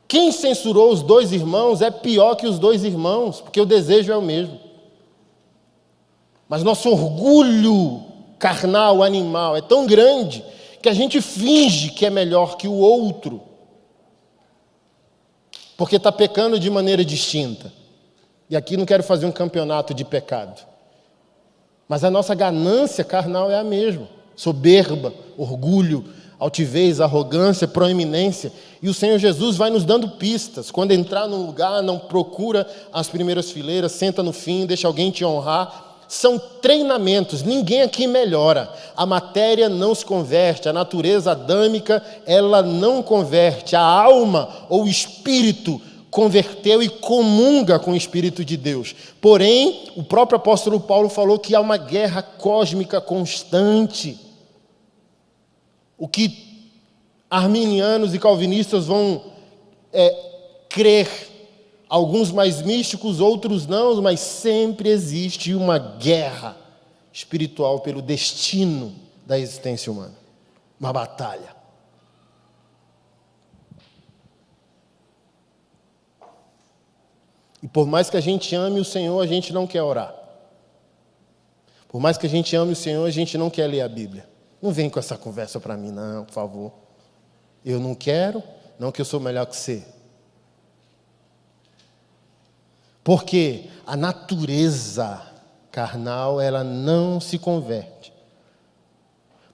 Quem censurou os dois irmãos é pior que os dois irmãos, porque o desejo é o mesmo. Mas nosso orgulho carnal, animal, é tão grande que a gente finge que é melhor que o outro, porque está pecando de maneira distinta. E aqui não quero fazer um campeonato de pecado, mas a nossa ganância carnal é a mesma. Soberba, orgulho, altivez, arrogância, proeminência. E o Senhor Jesus vai nos dando pistas. Quando entrar num lugar, não procura as primeiras fileiras, senta no fim, deixa alguém te honrar. São treinamentos, ninguém aqui melhora. A matéria não se converte, a natureza adâmica, ela não converte. A alma ou o espírito converteu e comunga com o Espírito de Deus. Porém, o próprio apóstolo Paulo falou que há uma guerra cósmica constante. O que arminianos e calvinistas vão crer, alguns mais místicos, outros não, mas sempre existe uma guerra espiritual pelo destino da existência humana. Uma batalha. E por mais que a gente ame o Senhor, a gente não quer orar. Por mais que a gente ame o Senhor, a gente não quer ler a Bíblia. Não vem com essa conversa para mim, não, por favor. Eu não quero, não que eu sou melhor que você. Porque a natureza carnal, ela não se converte.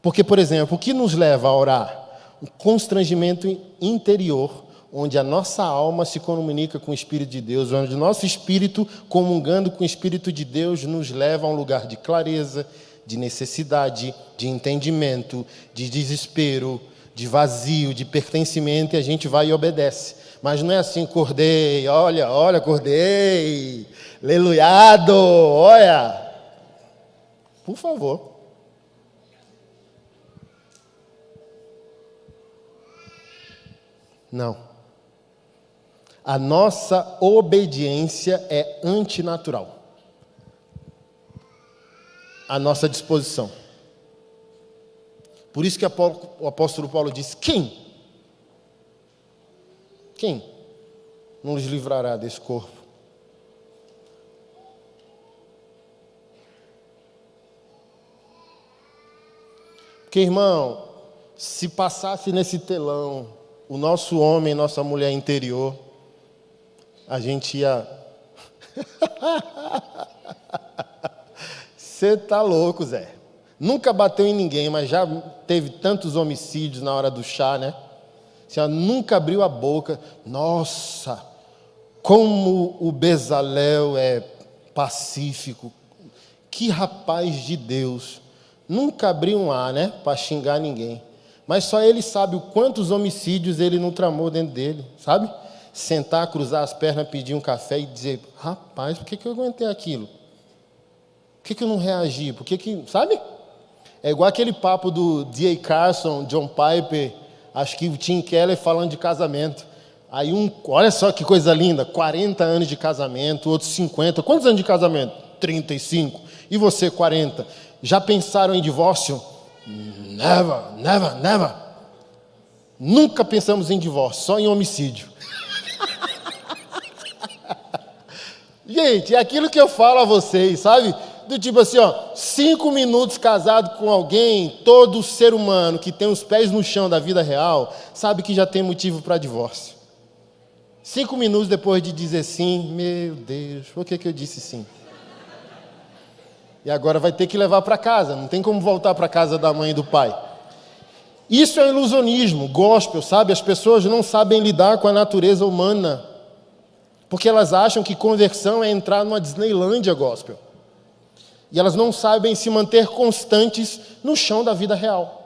Porque, por exemplo, o que nos leva a orar? O constrangimento interior, onde a nossa alma se comunica com o Espírito de Deus, onde o nosso espírito, comungando com o Espírito de Deus, nos leva a um lugar de clareza, de necessidade, de entendimento, de desespero, de vazio, de pertencimento, e a gente vai e obedece. Mas não é assim, acordei, olha, acordei, aleluiado, olha. Por favor. Não. A nossa obediência é antinatural. A nossa disposição. Por isso que o apóstolo Paulo diz, quem nos livrará desse corpo? Porque, irmão, se passasse nesse telão o nosso homem, nossa mulher interior, a gente ia... Você tá louco, Zé. Nunca bateu em ninguém, mas já teve tantos homicídios na hora do chá, né? A senhora nunca abriu a boca. Nossa, como o Bezalel é pacífico. Que rapaz de Deus. Nunca abriu um A, né? Para xingar ninguém. Mas só ele sabe o quantos homicídios ele não tramou dentro dele, sabe? Sentar, cruzar as pernas, pedir um café e dizer, rapaz, por que eu aguentei aquilo? Por que eu não reagi? Por que, sabe? É igual aquele papo do D.A. Carson, John Piper, acho que o Tim Keller falando de casamento. Aí olha só que coisa linda, 40 anos de casamento, outros 50. Quantos anos de casamento? 35. E você, 40. Já pensaram em divórcio? Never, never, never. Nunca pensamos em divórcio, só em homicídio. Gente, é aquilo que eu falo a vocês, sabe? Do tipo assim, 5 minutos casado com alguém, todo ser humano que tem os pés no chão da vida real, sabe que já tem motivo para divórcio. 5 minutos depois de dizer sim, meu Deus, por que eu disse sim? E agora vai ter que levar para casa, não tem como voltar para casa da mãe e do pai. Isso é ilusionismo, gospel, sabe? As pessoas não sabem lidar com a natureza humana, porque elas acham que conversão é entrar numa Disneylândia gospel. E elas não sabem se manter constantes no chão da vida real.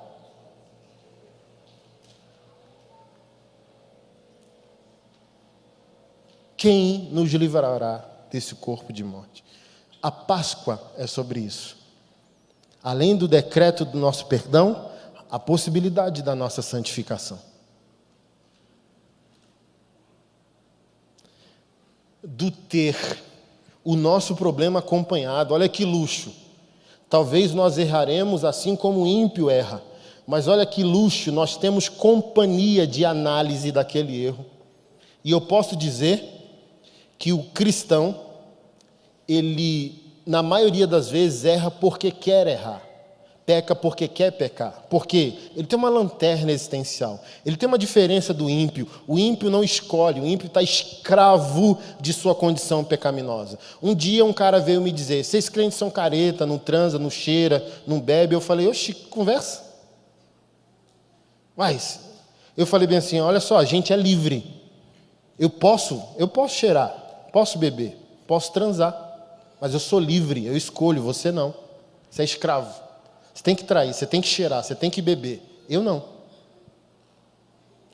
Quem nos livrará desse corpo de morte? A Páscoa é sobre isso. Além do decreto do nosso perdão, a possibilidade da nossa santificação. Do ter o nosso problema acompanhado. Olha que luxo. Talvez nós erraremos assim como o ímpio erra. Mas olha que luxo, nós temos companhia de análise daquele erro. E eu posso dizer que o cristão, ele, na maioria das vezes, erra porque quer errar. Peca porque quer pecar. Por quê? Ele tem uma lanterna existencial. Ele tem uma diferença do ímpio. O ímpio não escolhe, o ímpio está escravo de sua condição pecaminosa. Um dia um cara veio me dizer, vocês crentes são careta, não transa, não cheira, não bebe. Eu falei, oxi, conversa. Mas, eu falei bem assim, olha só, a gente é livre. Eu posso cheirar, posso beber, posso transar. Mas eu sou livre, eu escolho, você não. Você é escravo. Você tem que trair, você tem que cheirar, você tem que beber. Eu não.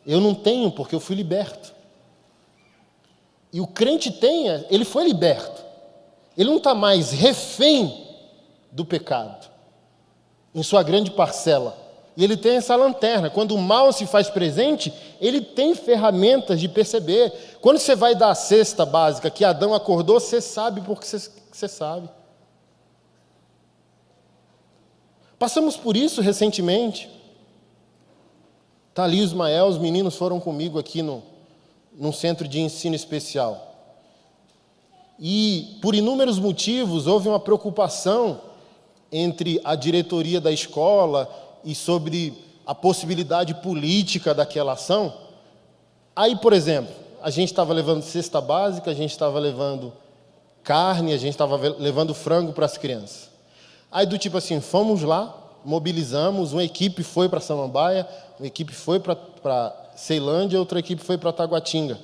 Eu não tenho porque eu fui liberto. E o crente ele foi liberto. Ele não está mais refém do pecado, em sua grande parcela. E ele tem essa lanterna. Quando o mal se faz presente, ele tem ferramentas de perceber. Quando você vai dar a cesta básica que Adão acordou, você sabe porque você sabe. Passamos por isso recentemente. Está ali o Ismael, os meninos foram comigo aqui num centro de ensino especial. E, por inúmeros motivos, houve uma preocupação entre a diretoria da escola e sobre a possibilidade política daquela ação. Aí, por exemplo, a gente estava levando cesta básica, a gente estava levando carne, a gente estava levando frango para as crianças. Aí do tipo assim, fomos lá, mobilizamos, uma equipe foi para Samambaia, uma equipe foi para Ceilândia, outra equipe foi para Taguatinga.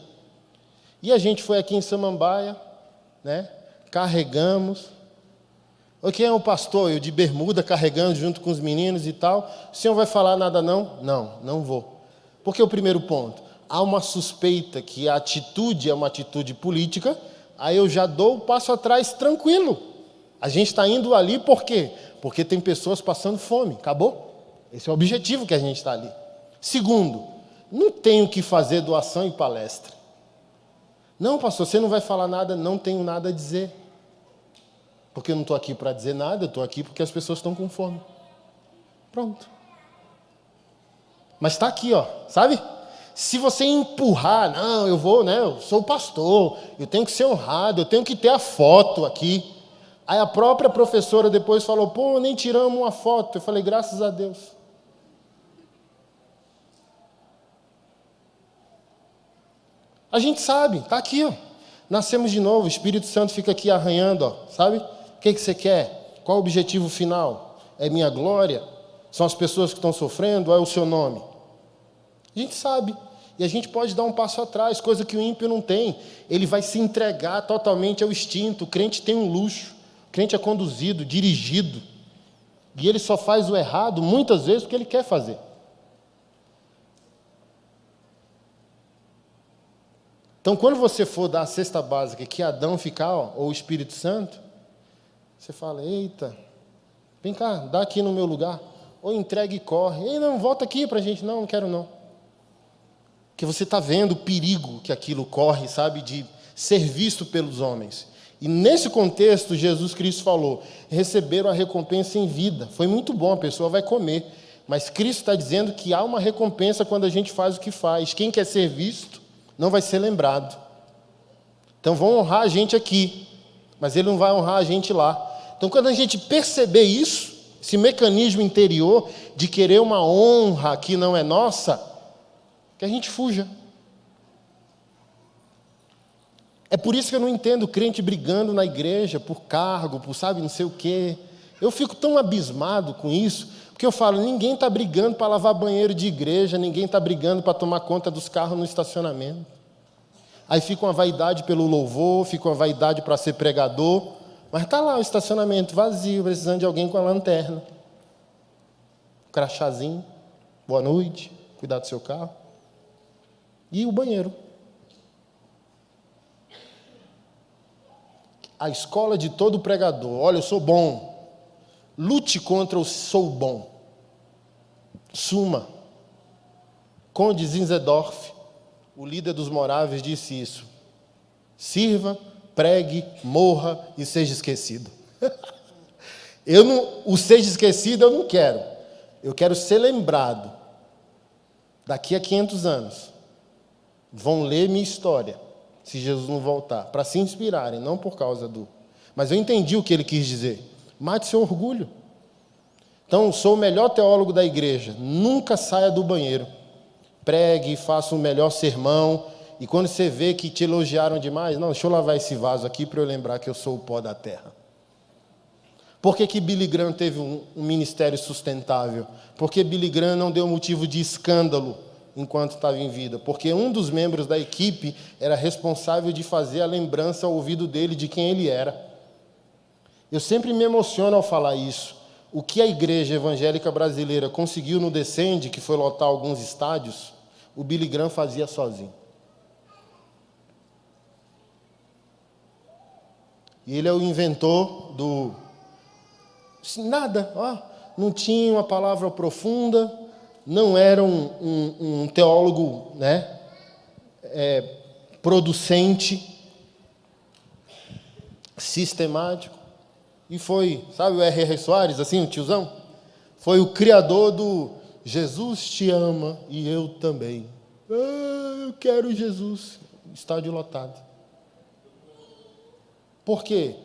E a gente foi aqui em Samambaia, né? Carregamos. Quem é o pastor? Eu de bermuda, carregando junto com os meninos e tal. O senhor vai falar nada não? Não vou. Porque o primeiro ponto, há uma suspeita que a atitude é uma atitude política, aí eu já dou o passo atrás tranquilo. A gente está indo ali por quê? Porque tem pessoas passando fome. Acabou? Esse é o objetivo que a gente está ali. Segundo, não tenho que fazer doação e palestra. Não, pastor, você não vai falar nada, não tenho nada a dizer. Porque eu não estou aqui para dizer nada, eu estou aqui porque as pessoas estão com fome. Pronto. Mas está aqui, ó, sabe? Se você empurrar, não, eu vou, né? Eu sou pastor, eu tenho que ser honrado, eu tenho que ter a foto aqui. Aí a própria professora depois falou, pô, nem tiramos uma foto. Eu falei, graças a Deus. A gente sabe, está aqui, ó. Nascemos de novo, o Espírito Santo fica aqui arranhando, ó, sabe? O que você quer? Qual o objetivo final? É minha glória? São as pessoas que estão sofrendo? Ou é o seu nome? A gente sabe. E a gente pode dar um passo atrás, coisa que o ímpio não tem. Ele vai se entregar totalmente ao instinto. O crente tem um luxo. O crente é conduzido, dirigido. E ele só faz o errado, muitas vezes, porque ele quer fazer. Então, quando você for dar a cesta básica que Adão ficar, ó, ou o Espírito Santo, você fala, eita, vem cá, dá aqui no meu lugar. Ou entrega e corre. Ei, não, volta aqui para a gente. Não quero não. Porque você está vendo o perigo que aquilo corre, sabe, de ser visto pelos homens. E nesse contexto, Jesus Cristo falou, receberam a recompensa em vida. Foi muito bom, a pessoa vai comer. Mas Cristo está dizendo que há uma recompensa quando a gente faz o que faz. Quem quer ser visto, não vai ser lembrado. Então vão honrar a gente aqui, mas ele não vai honrar a gente lá. Então quando a gente perceber isso, esse mecanismo interior de querer uma honra que não é nossa, que a gente fuja. É por isso que eu não entendo crente brigando na igreja por cargo, por sabe não sei o quê. Eu fico tão abismado com isso, Porque eu falo, ninguém está brigando para lavar banheiro de igreja, ninguém está brigando para tomar conta dos carros no estacionamento. Aí fica uma vaidade pelo louvor, fica uma vaidade para ser pregador, mas está lá o estacionamento vazio, precisando de alguém com a lanterna. Crachazinho, boa noite, cuidar do seu carro. E o banheiro. A escola de todo pregador, olha, eu sou bom. Lute contra o sou bom. Suma. Conde Zinzendorf, o líder dos moráveis, disse isso. Sirva, pregue, morra e seja esquecido. O seja esquecido eu não quero. Eu quero ser lembrado. Daqui a 500 anos. Vão ler minha história, se Jesus não voltar, para se inspirarem, não por causa do... Mas eu entendi o que ele quis dizer. Mate seu orgulho. Então, sou o melhor teólogo da igreja. Nunca saia do banheiro. Pregue, faça o melhor sermão. E quando você vê que te elogiaram demais, não, deixa eu lavar esse vaso aqui para eu lembrar que eu sou o pó da terra. Por que Billy Graham teve um ministério sustentável? Porque Billy Graham não deu motivo de escândalo enquanto estava em vida. Porque um dos membros da equipe era responsável de fazer a lembrança ao ouvido dele de quem ele era. Eu sempre me emociono ao falar isso. O que a igreja evangélica brasileira conseguiu no Descende, que foi lotar alguns estádios, o Billy Graham fazia sozinho. E ele é o inventor do... Nada, não tinha uma palavra profunda, não era um teólogo, né, producente, sistemático. E foi, sabe o R.R. Soares, assim, o tiozão? Foi o criador do Jesus te ama e eu também. Eu quero Jesus. Estádio lotado. Por quê?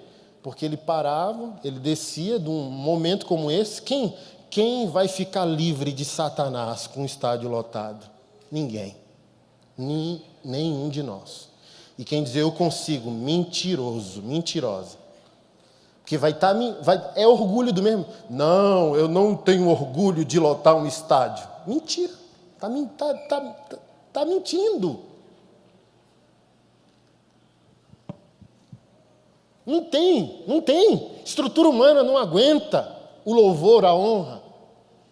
Porque ele parava, ele descia de um momento como esse. Quem vai ficar livre de Satanás com o estádio lotado? Ninguém. Nenhum de nós. E quem dizer eu consigo, mentiroso, mentirosa. Porque é orgulho do mesmo. Não, eu não tenho orgulho de lotar um estádio. Mentira. Tá mentindo. Não tem. Estrutura humana não aguenta o louvor, a honra,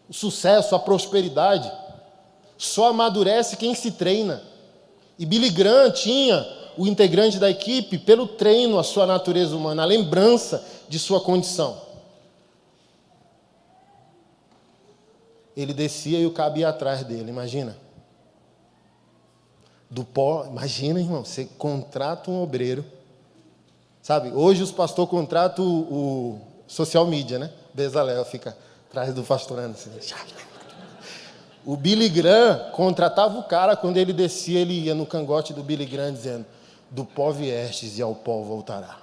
o sucesso, a prosperidade. Só amadurece quem se treina. E Billy Graham tinha o integrante da equipe pelo treino, a sua natureza humana, a lembrança de sua condição. Ele descia e o cabo ia atrás dele, imagina. Do pó, imagina, irmão, você contrata um obreiro. Sabe, hoje os pastores contratam o social media, né? Bezalel fica atrás do pastorando assim. O Billy Graham contratava o cara, quando ele descia, ele ia no cangote do Billy Graham dizendo: do pó viestes e ao pó voltará.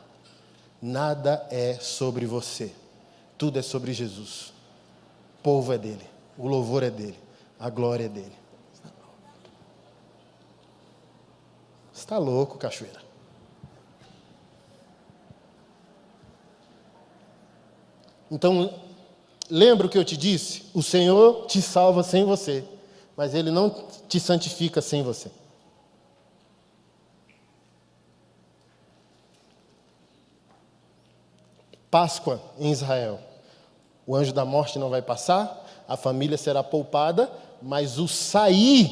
Nada é sobre você, tudo é sobre Jesus. O povo é dele, o louvor é dele, a glória é dele. Você está louco, cachoeira? Então, lembra o que eu te disse? O Senhor te salva sem você, mas Ele não te santifica sem você. Páscoa em Israel. O anjo da morte não vai passar, a família será poupada, mas o sair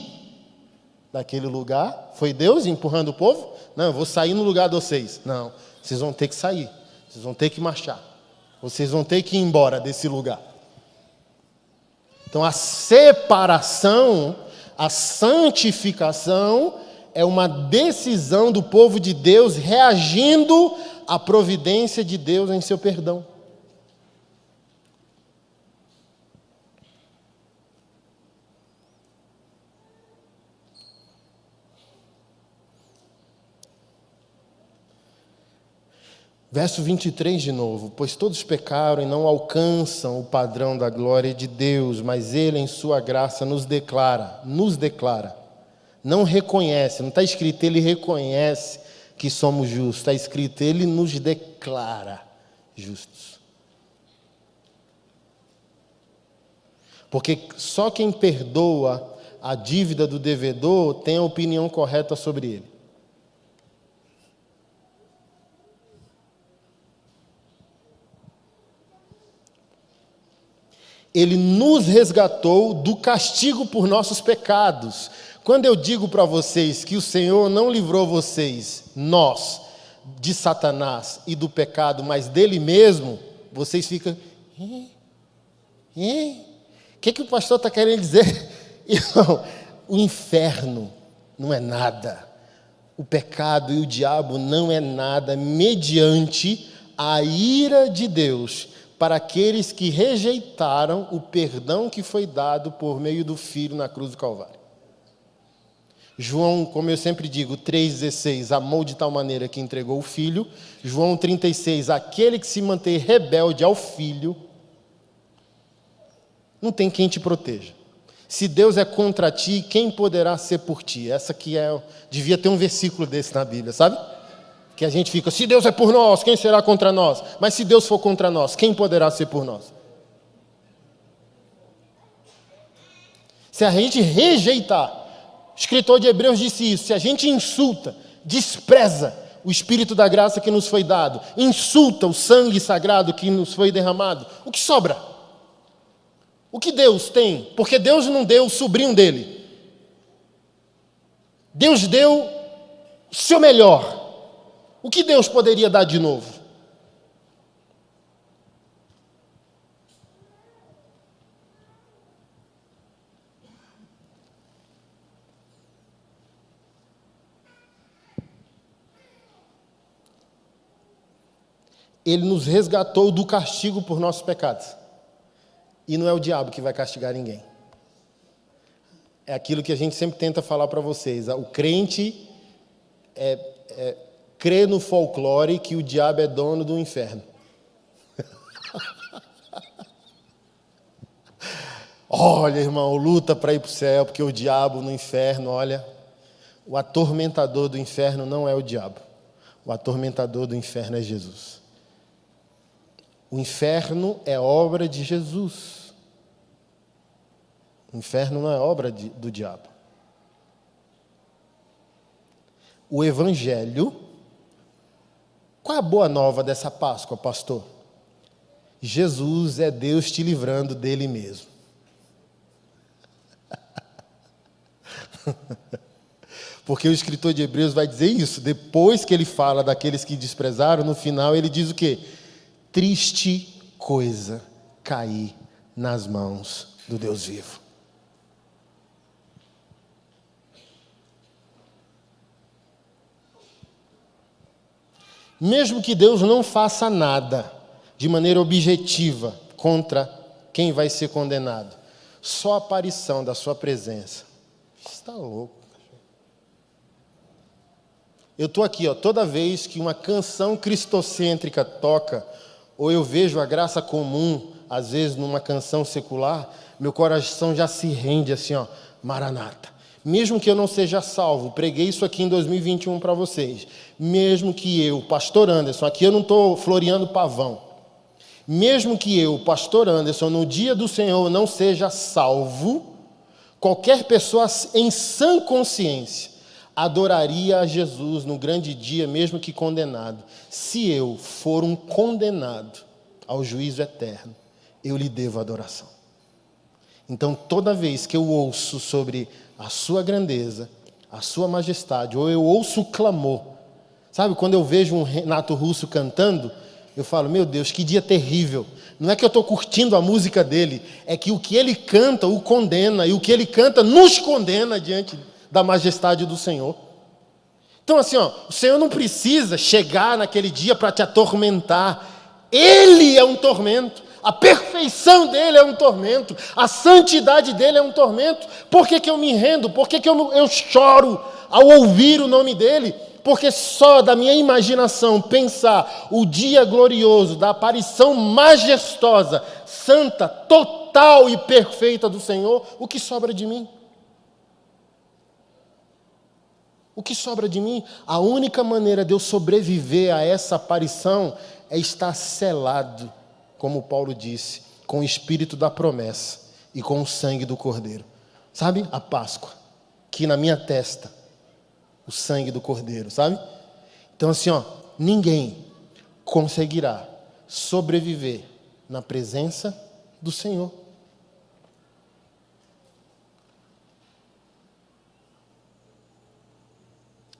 daquele lugar, foi Deus empurrando o povo? Não, eu vou sair no lugar de vocês. Não, vocês vão ter que sair, vocês vão ter que marchar, vocês vão ter que ir embora desse lugar. Então a separação, a santificação é uma decisão do povo de Deus reagindo à providência de Deus em seu perdão. Verso 23 de novo: pois todos pecaram e não alcançam o padrão da glória de Deus, mas Ele em sua graça nos declara, não reconhece, não está escrito Ele reconhece que somos justos, está escrito Ele nos declara justos. Porque só quem perdoa a dívida do devedor tem a opinião correta sobre ele. Ele nos resgatou do castigo por nossos pecados. Quando eu digo para vocês que o Senhor não livrou vocês, nós, de Satanás e do pecado, mas dele mesmo, vocês ficam... O que o pastor está querendo dizer? Irmão, o inferno não é nada. O pecado e o diabo não é nada mediante a ira de Deus para aqueles que rejeitaram o perdão que foi dado por meio do Filho na cruz do Calvário. João, como eu sempre digo, 3,16, amou de tal maneira que entregou o Filho. João 36, aquele que se mantém rebelde ao Filho, não tem quem te proteja. Se Deus é contra ti, quem poderá ser por ti? Essa aqui devia ter um versículo desse na Bíblia, sabe? Que a gente fica, se Deus é por nós, quem será contra nós? Mas se Deus for contra nós, quem poderá ser por nós? Se a gente rejeitar, o escritor de Hebreus disse isso, se a gente insulta, despreza o Espírito da graça que nos foi dado, insulta o sangue sagrado que nos foi derramado, o que sobra? O que Deus tem? Porque Deus não deu o sobrinho dele. Deus deu o seu melhor. O que Deus poderia dar de novo? Ele nos resgatou do castigo por nossos pecados. E não é o diabo que vai castigar ninguém. É aquilo que a gente sempre tenta falar para vocês. O crente crê no folclore que o diabo é dono do inferno. Olha, irmão, luta para ir para o céu, porque o diabo no inferno, olha, o atormentador do inferno não é o diabo. O atormentador do inferno é Jesus. O inferno é obra de Jesus. O inferno não é obra do diabo. O Evangelho, qual é a boa nova dessa Páscoa, pastor? Jesus é Deus te livrando dele mesmo. Porque o escritor de Hebreus vai dizer isso. Depois que ele fala daqueles que desprezaram, no final ele diz o quê? Triste coisa cair nas mãos do Deus vivo. Mesmo que Deus não faça nada de maneira objetiva contra quem vai ser condenado, só a aparição da sua presença. Está louco. Eu estou aqui, toda vez que uma canção cristocêntrica toca, ou eu vejo a graça comum, às vezes numa canção secular, meu coração já se rende assim, Maranata. Mesmo que eu não seja salvo, preguei isso aqui em 2021 para vocês. Mesmo que eu, pastor Anderson, aqui eu não estou floreando pavão. Mesmo que eu, pastor Anderson, no dia do Senhor não seja salvo, qualquer pessoa em sã consciência adoraria a Jesus no grande dia, mesmo que condenado. Se eu for um condenado ao juízo eterno, eu lhe devo adoração. Então, toda vez que eu ouço sobre a sua grandeza, a sua majestade, ou eu ouço o clamor, sabe, quando eu vejo um Renato Russo cantando, eu falo, meu Deus, que dia terrível. Não é que eu estou curtindo a música dele, é que o que ele canta o condena, e o que ele canta nos condena diante da majestade do Senhor. Então assim, o Senhor não precisa chegar naquele dia para te atormentar. Ele é um tormento. A perfeição dele é um tormento. A santidade dele é um tormento. Por que eu me rendo? Por que eu choro ao ouvir o nome dele? Porque só da minha imaginação pensar o dia glorioso da aparição majestosa, santa, total e perfeita do Senhor, o que sobra de mim? O que sobra de mim? A única maneira de eu sobreviver a essa aparição é estar selado, como Paulo disse, com o espírito da promessa. e com o sangue do Cordeiro. Sabe? A Páscoa. Aqui na minha testa. O sangue do Cordeiro, sabe? Então assim, ninguém conseguirá sobreviver na presença do Senhor.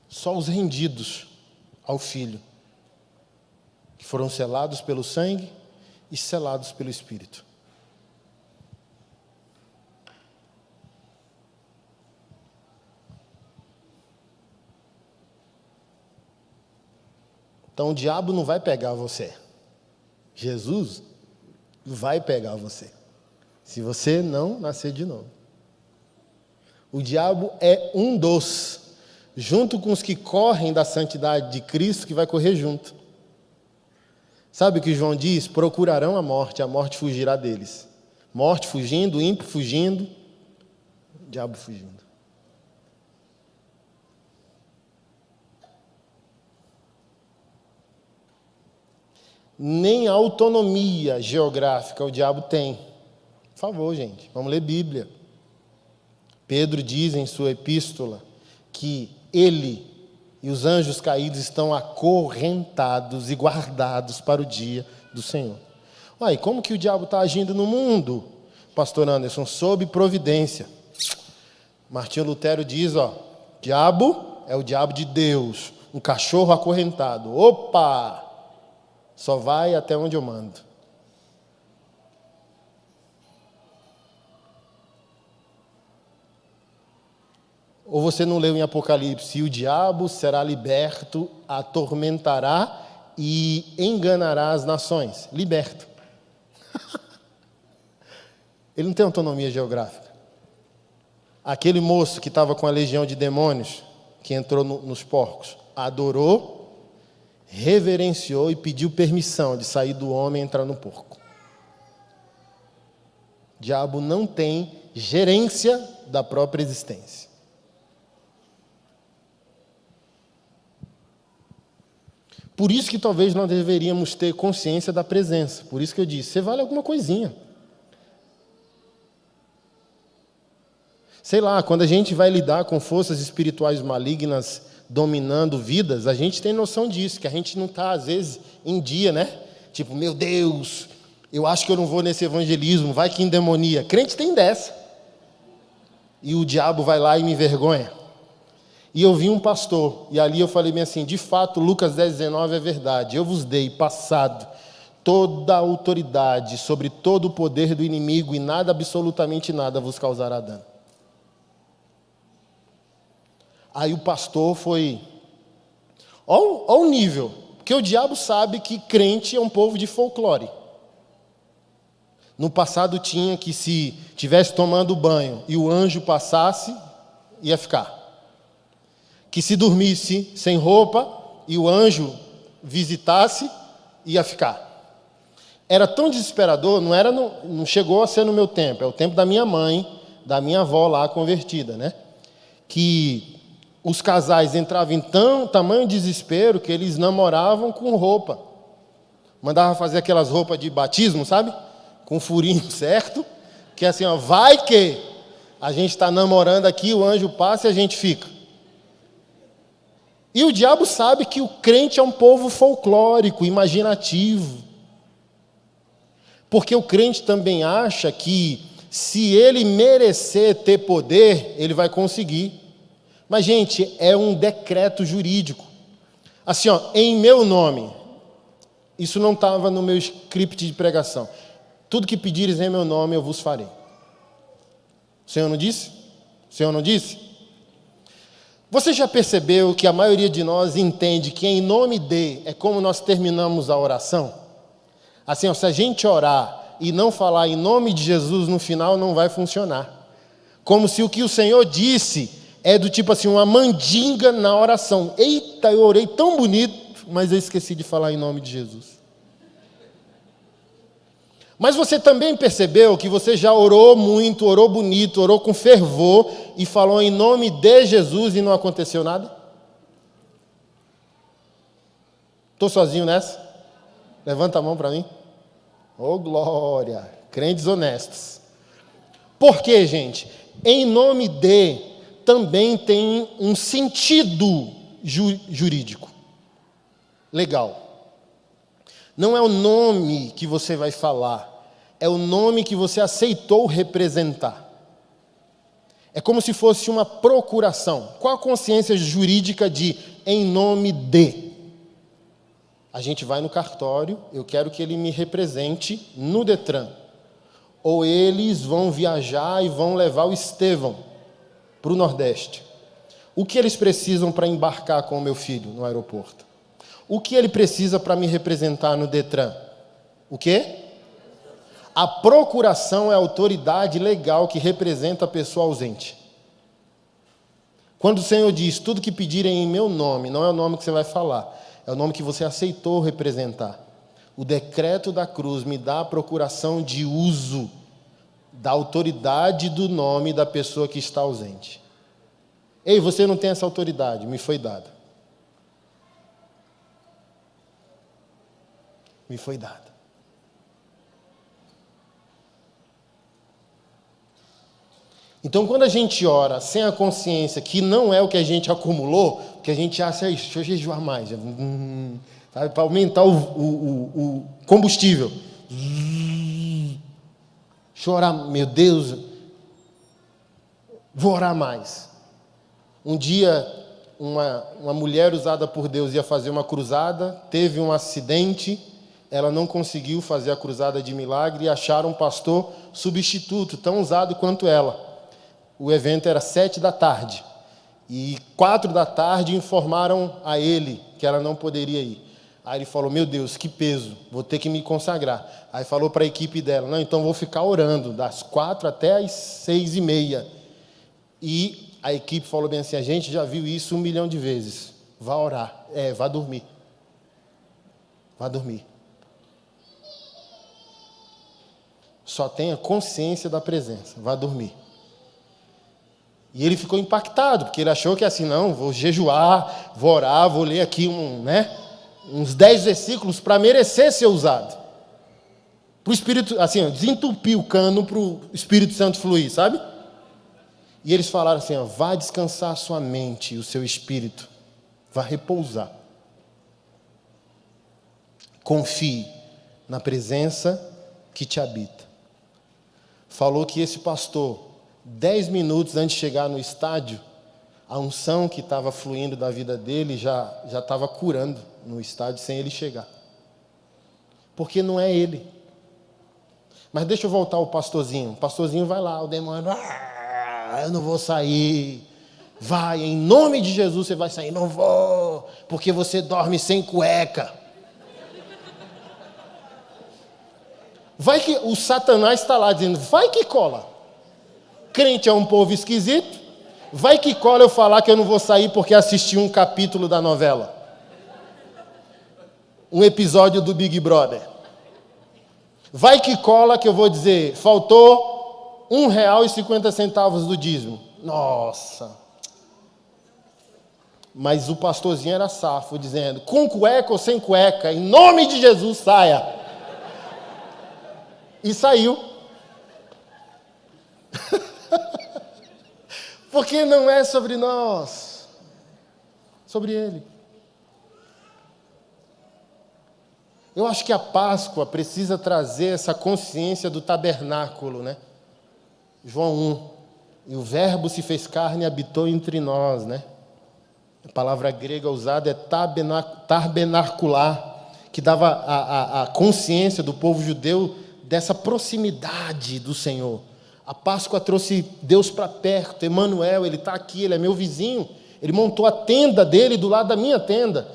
Só os rendidos ao Filho, que foram selados pelo sangue e selados pelo Espírito. Então o diabo não vai pegar você. Jesus vai pegar você. Se você não nascer de novo. O diabo é um dos, junto com os que correm da santidade de Cristo, que vai correr junto. Sabe o que João diz? Procurarão a morte fugirá deles. Morte fugindo, ímpio fugindo, diabo fugindo. Nem autonomia geográfica o diabo tem. Por favor, gente, vamos ler Bíblia. Pedro diz em sua epístola que ele e os anjos caídos estão acorrentados e guardados para o dia do Senhor. Uai, como que o diabo está agindo no mundo, pastor Anderson? Sob providência. Martinho Lutero diz, diabo é o diabo de Deus, um cachorro acorrentado. Opa! Só vai até onde eu mando. Ou você não leu em Apocalipse, e o diabo será liberto, atormentará e enganará as nações. Liberto. Ele não tem autonomia geográfica. Aquele moço que estava com a legião de demônios, que entrou nos porcos, adorou, reverenciou e pediu permissão de sair do homem e entrar no porco. O diabo não tem gerência da própria existência. Por isso que talvez nós deveríamos ter consciência da presença. Por isso que eu disse, você vale alguma coisinha. Sei lá, quando a gente vai lidar com forças espirituais malignas dominando vidas, a gente tem noção disso, que a gente não está, às vezes, em dia, né? Tipo, meu Deus, eu acho que eu não vou nesse evangelismo, vai que endemonia. Crente tem dessa. E o diabo vai lá e me envergonha. E eu vi um pastor, e ali eu falei bem assim, de fato, Lucas 10,19 é verdade. Eu vos dei, passado, toda a autoridade sobre todo o poder do inimigo, e nada, absolutamente nada, vos causará dano. Aí o pastor foi... Olha o nível. Porque o diabo sabe que crente é um povo de folclore. No passado tinha que se estivesse tomando banho e o anjo passasse, ia ficar. Que se dormisse sem roupa e o anjo visitasse, ia ficar. Era tão desesperador, não chegou a ser no meu tempo, é o tempo da minha mãe, da minha avó lá convertida, né? Que os casais entravam em tamanho desespero que eles namoravam com roupa. Mandava fazer aquelas roupas de batismo, sabe? Com furinho certo. Que é assim, vai que a gente está namorando aqui, o anjo passa e a gente fica. E o diabo sabe que o crente é um povo folclórico, imaginativo. Porque o crente também acha que se ele merecer ter poder, ele vai conseguir. Mas, gente, é um decreto jurídico. Assim, em meu nome. Isso não estava no meu script de pregação. Tudo que pedires em meu nome, eu vos farei. O Senhor não disse? O Senhor não disse? Você já percebeu que a maioria de nós entende que em nome de é como nós terminamos a oração? Assim, se a gente orar e não falar em nome de Jesus no final, não vai funcionar. Como se o que o Senhor disse é do tipo assim, uma mandinga na oração. Eita, eu orei tão bonito, mas eu esqueci de falar em nome de Jesus. Mas você também percebeu que você já orou muito, orou bonito, orou com fervor e falou em nome de Jesus e não aconteceu nada? Estou sozinho nessa? Levanta a mão para mim. Oh, glória! Crentes honestos. Por quê, gente? Em nome de também tem um sentido jurídico, legal. Não é o nome que você vai falar, é o nome que você aceitou representar. É como se fosse uma procuração. Qual a consciência jurídica de em nome de? A gente vai no cartório, eu quero que ele me represente no Detran. Ou eles vão viajar e vão levar o Estevão para o Nordeste. O que eles precisam para embarcar com o meu filho no aeroporto? O que ele precisa para me representar no Detran? O quê? A procuração é a autoridade legal que representa a pessoa ausente. Quando o Senhor diz, tudo que pedirem em meu nome, não é o nome que você vai falar, é o nome que você aceitou representar. O decreto da cruz me dá a procuração de uso da autoridade do nome da pessoa que está ausente. Ei, você não tem essa autoridade, me foi dada. Me foi dada. Então, quando a gente ora sem a consciência que não é o que a gente acumulou, que a gente acha, deixa eu jejuar mais, sabe, para aumentar o combustível. Deixa eu orar, meu Deus, vou orar mais. Um dia, uma mulher usada por Deus ia fazer uma cruzada, teve um acidente, ela não conseguiu fazer a cruzada de milagre e acharam um pastor substituto, tão usado quanto ela. O evento era 7h, e 4h informaram a ele que ela não poderia ir. Aí ele falou, meu Deus, que peso, vou ter que me consagrar. Aí falou para a equipe dela, não, então vou ficar orando das 4 até as 6h30. E a equipe falou bem assim, a gente já viu isso 1 milhão de vezes, vá orar, vá dormir. Vá dormir. Só tenha consciência da presença, vá dormir. E ele ficou impactado, porque ele achou que assim, não, vou jejuar, vou orar, vou ler aqui uns 10 versículos para merecer ser usado. Para o Espírito, assim, desentupir o cano para o Espírito Santo fluir, sabe? E eles falaram assim, vá descansar a sua mente e o seu espírito, vá repousar. Confie na presença que te habita. Falou que esse pastor, 10 minutos antes de chegar no estádio, a unção que estava fluindo da vida dele já estava curando no estádio sem ele chegar. Porque não é ele. Mas deixa eu voltar ao pastorzinho. O pastorzinho vai lá, o demônio, eu não vou sair. Vai, em nome de Jesus você vai sair. Não vou, porque você dorme sem cueca. Vai que o Satanás está lá dizendo, vai que cola. Crente é um povo esquisito, vai que cola eu falar que eu não vou sair porque assisti um capítulo da novela. Um episódio do Big Brother. Vai que cola que eu vou dizer, faltou R$1,50 do dízimo. Nossa. Mas o pastorzinho era safo, dizendo, com cueca ou sem cueca, em nome de Jesus, saia. E saiu. Porque não é sobre nós, sobre Ele. Eu acho que a Páscoa precisa trazer essa consciência do tabernáculo, né? João 1. E o Verbo se fez carne e habitou entre nós, né? A palavra grega usada é tabernacular, que dava a consciência do povo judeu dessa proximidade do Senhor. A Páscoa trouxe Deus para perto. Emanuel, ele está aqui, ele é meu vizinho. Ele montou a tenda dele do lado da minha tenda.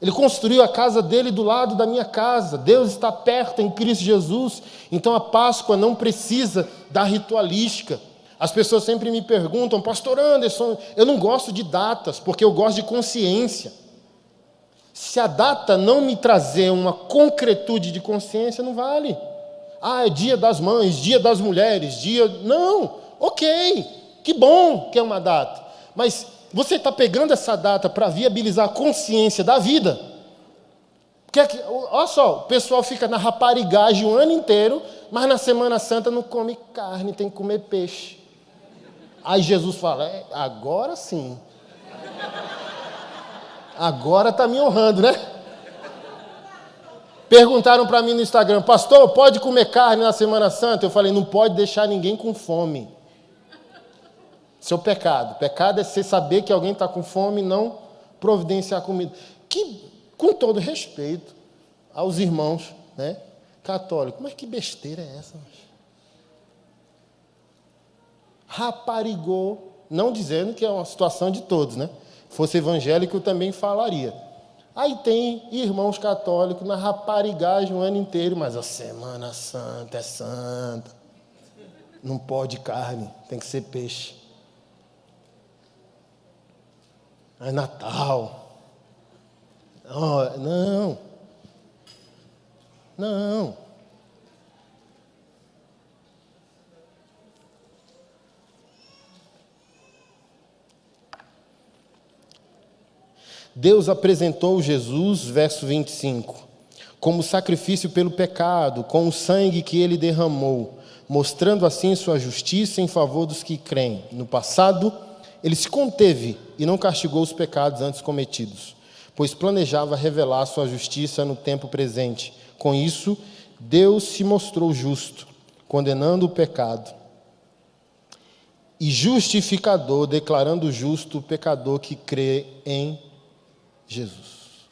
Ele construiu a casa dele do lado da minha casa. Deus está perto em Cristo Jesus. Então a Páscoa não precisa da ritualística. As pessoas sempre me perguntam, pastor Anderson, eu não gosto de datas, porque eu gosto de consciência. Se a data não me trazer uma concretude de consciência, não vale. É dia das mães, dia das mulheres, dia... Não, ok, que bom que é uma data. Mas você está pegando essa data para viabilizar a consciência da vida. Olha só, o pessoal fica na raparigagem o ano inteiro, mas na Semana Santa não come carne, tem que comer peixe. Aí Jesus fala, agora sim. Agora está me honrando, né? Perguntaram para mim no Instagram, pastor, pode comer carne na Semana Santa? Eu falei, não pode deixar ninguém com fome. Seu pecado. Pecado é você saber que alguém está com fome e não providenciar comida. Com todo respeito aos irmãos, né, católicos, mas que besteira é essa? Raparigou, não dizendo que é uma situação de todos, né? Fosse evangélico, eu também falaria. Aí tem irmãos católicos na raparigagem o ano inteiro, mas a Semana Santa é santa. Não pode carne, tem que ser peixe. É Natal. Oh, não. Deus apresentou Jesus, verso 25, como sacrifício pelo pecado, com o sangue que ele derramou, mostrando assim sua justiça em favor dos que creem. No passado, ele se conteve e não castigou os pecados antes cometidos, pois planejava revelar sua justiça no tempo presente. Com isso, Deus se mostrou justo, condenando o pecado, e justificador, declarando justo o pecador que crê em Jesus.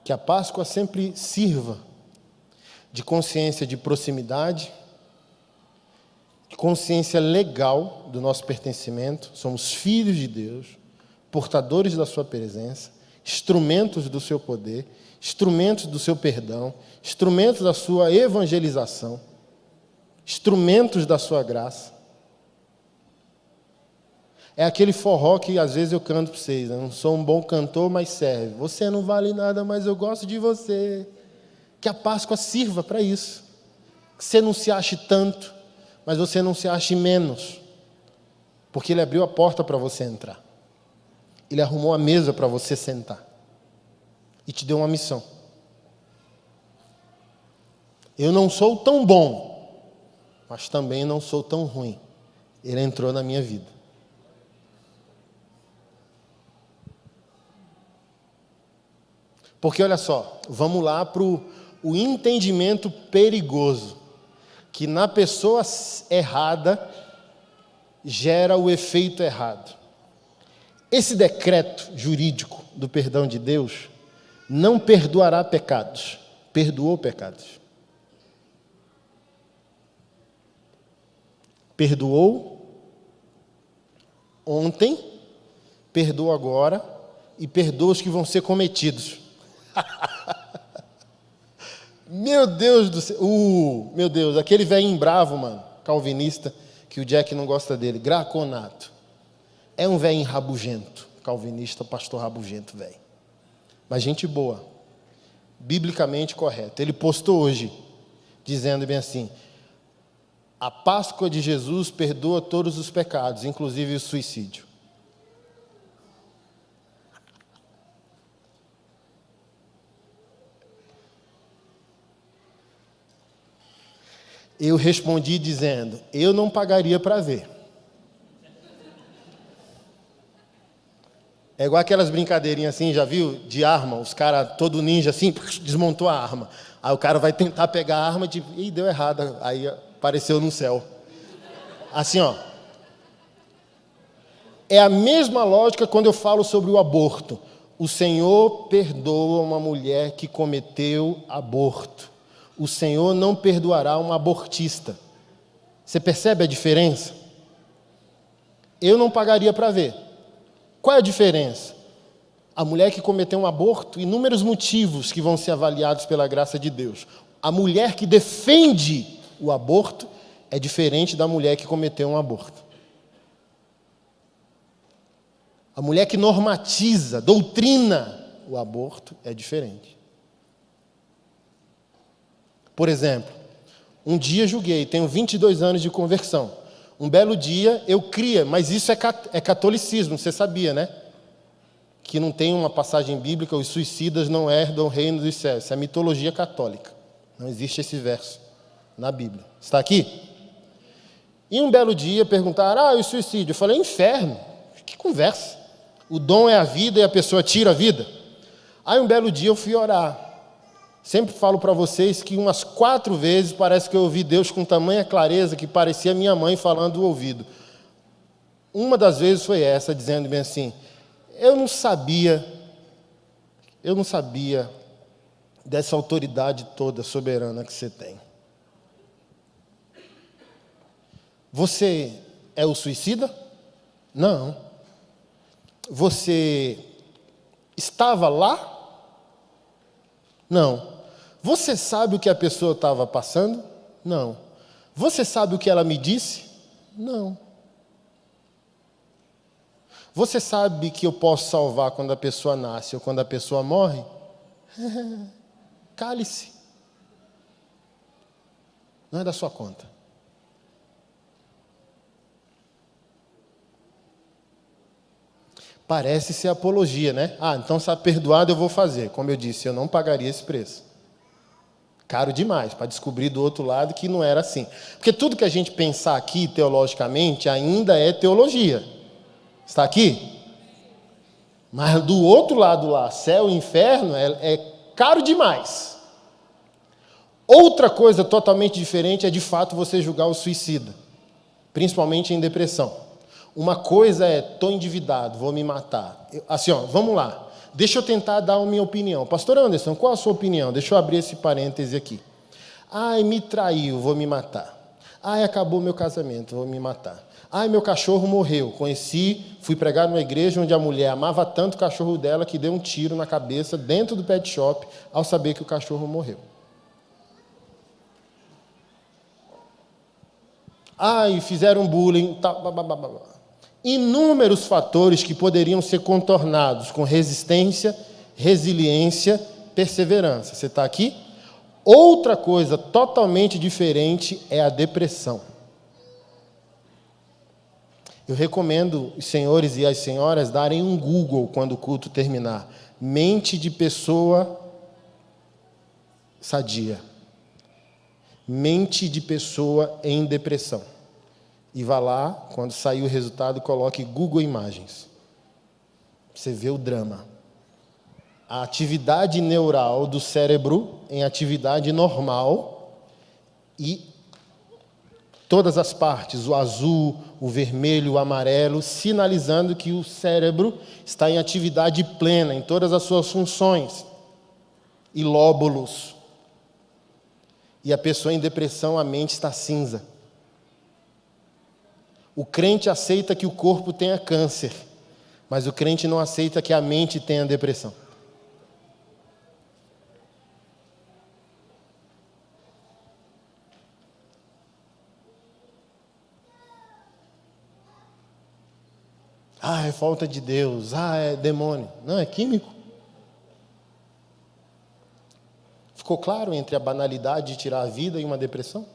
Que a Páscoa sempre sirva de consciência de proximidade, de consciência legal do nosso pertencimento. Somos filhos de Deus, portadores da sua presença, instrumentos do seu poder, instrumentos do seu perdão, instrumentos da sua evangelização, instrumentos da sua graça. É aquele forró que às vezes eu canto para vocês. Eu não sou um bom cantor, mas serve. Você não vale nada, mas eu gosto de você. Que a Páscoa sirva para isso. Que você não se ache tanto, mas você não se ache menos. Porque Ele abriu a porta para você entrar. Ele arrumou a mesa para você sentar. E te deu uma missão. Eu não sou tão bom, mas também não sou tão ruim. Ele entrou na minha vida. Porque, olha só, vamos lá para o entendimento perigoso, que na pessoa errada gera o efeito errado. Esse decreto jurídico do perdão de Deus não perdoará pecados, perdoou pecados. Perdoou ontem, perdoa agora e perdoa os que vão ser cometidos. Meu Deus do céu, meu Deus, aquele velhinho bravo, mano, calvinista, que o Jack não gosta dele, Graconato, é um velhinho rabugento, calvinista, pastor rabugento, velho, mas gente boa, biblicamente correto. Ele postou hoje, dizendo bem assim, a Páscoa de Jesus perdoa todos os pecados, inclusive o suicídio. Eu respondi dizendo, eu não pagaria para ver. É igual aquelas brincadeirinhas assim, já viu? De arma, os caras, todo ninja assim, desmontou a arma. Aí o cara vai tentar pegar a arma, tipo, ih, deu errado, aí apareceu no céu. Assim, ó. É a mesma lógica quando eu falo sobre o aborto. O Senhor perdoa uma mulher que cometeu aborto. O Senhor não perdoará um abortista. Você percebe a diferença? Eu não pagaria para ver. Qual é a diferença? A mulher que cometeu um aborto, inúmeros motivos que vão ser avaliados pela graça de Deus. A mulher que defende o aborto é diferente da mulher que cometeu um aborto. A mulher que normatiza, doutrina o aborto é diferente. Por exemplo, um dia julguei, tenho 22 anos de conversão. Um belo dia eu cria, mas isso é catolicismo, você sabia, né? que não tem uma passagem bíblica, os suicidas não herdam o reino dos céus. Isso é mitologia católica. Não existe esse verso na Bíblia. Está aqui? E um belo dia perguntaram, e o suicídio? Eu falei, inferno. Que conversa. O dom é a vida e a pessoa tira a vida. Aí um belo dia eu fui orar. Sempre falo para vocês que umas 4 vezes parece que eu ouvi Deus com tamanha clareza que parecia minha mãe falando do ouvido. Uma das vezes foi essa, dizendo bem assim, eu não sabia dessa autoridade toda soberana que você tem. Você é o suicida? Não. Você estava lá? Não. Você sabe o que a pessoa estava passando? Não. Você sabe o que ela me disse? Não. Você sabe que eu posso salvar quando a pessoa nasce ou quando a pessoa morre? Cale-se. Não é da sua conta. Parece ser apologia, né? Então se está perdoado eu vou fazer. Como eu disse, eu não pagaria esse preço. Caro demais, para descobrir do outro lado que não era assim. Porque tudo que a gente pensar aqui teologicamente ainda é teologia. Está aqui? Mas do outro lado lá, céu e inferno, é caro demais. Outra coisa totalmente diferente é de fato você julgar o suicida. Principalmente em depressão. Uma coisa é, estou endividado, vou me matar. Vamos lá. Deixa eu tentar dar a minha opinião. Pastor Anderson, qual a sua opinião? Deixa eu abrir esse parêntese aqui. Me traiu, vou me matar. Acabou meu casamento, vou me matar. Meu cachorro morreu. Fui pregar numa igreja onde a mulher amava tanto o cachorro dela que deu um tiro na cabeça dentro do pet shop ao saber que o cachorro morreu. Fizeram bullying. Inúmeros fatores que poderiam ser contornados com resistência, resiliência, perseverança. Você está aqui? Outra coisa totalmente diferente é a depressão. Eu recomendo os senhores e as senhoras darem um Google quando o culto terminar. Mente de pessoa sadia. Mente de pessoa em depressão. E vá lá, quando sair o resultado, coloque Google Imagens. Você vê o drama. A atividade neural do cérebro em atividade normal e todas as partes, o azul, o vermelho, o amarelo, sinalizando que o cérebro está em atividade plena, em todas as suas funções e lóbulos. E a pessoa em depressão, a mente está cinza. O crente aceita que o corpo tenha câncer, mas o crente não aceita que a mente tenha depressão. É falta de Deus, é demônio. Não, é químico. Ficou claro entre a banalidade de tirar a vida e uma depressão?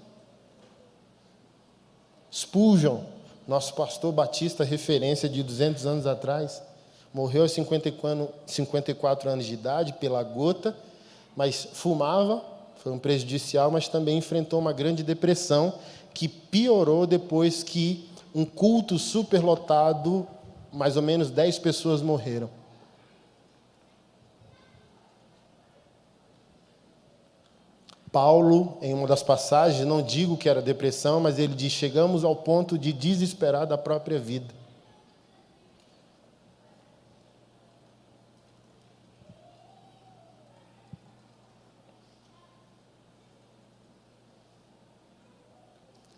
Spurgeon, nosso pastor batista, referência de 200 anos atrás, morreu aos 54 anos de idade pela gota, mas fumava, foi um prejudicial, mas também enfrentou uma grande depressão que piorou depois que um culto superlotado, mais ou menos 10 pessoas morreram. Paulo, em uma das passagens, não digo que era depressão, mas ele diz, chegamos ao ponto de desesperar da própria vida.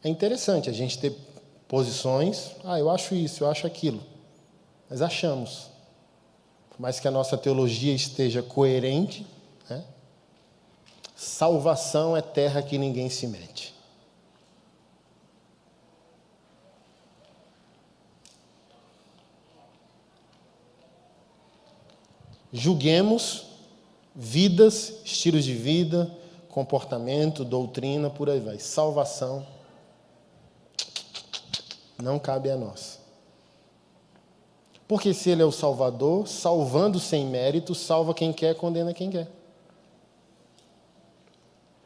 É interessante a gente ter posições, eu acho isso, eu acho aquilo, mas achamos. Por mais que a nossa teologia esteja coerente, né? Salvação é terra que ninguém se mete. Julguemos vidas, estilos de vida, comportamento, doutrina, por aí vai. Salvação não cabe a nós. Porque se ele é o Salvador, salvando sem mérito, salva quem quer, condena quem quer.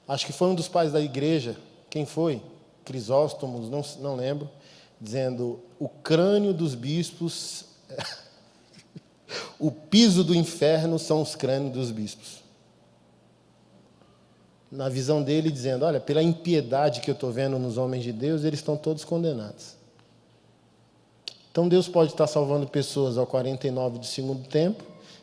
Acho que foi um dos pais da igreja, quem foi? Crisóstomo, não lembro, dizendo: o crânio dos bispos, o piso do inferno são os crânios dos bispos. Na visão dele, dizendo: olha, pela impiedade que eu estou vendo nos homens de Deus, eles estão todos condenados. Então Deus pode estar salvando pessoas ao 49 do segundo tempo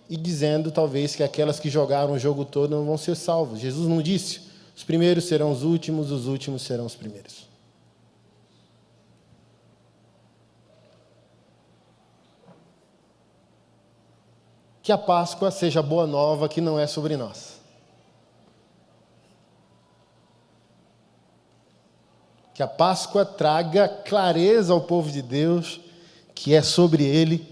e dizendo talvez que aquelas que jogaram o jogo todo não vão ser salvas. Jesus não disse: os primeiros serão os últimos serão os primeiros. Que a Páscoa seja boa nova que não é sobre nós. Que a Páscoa traga clareza ao povo de Deus que é sobre ele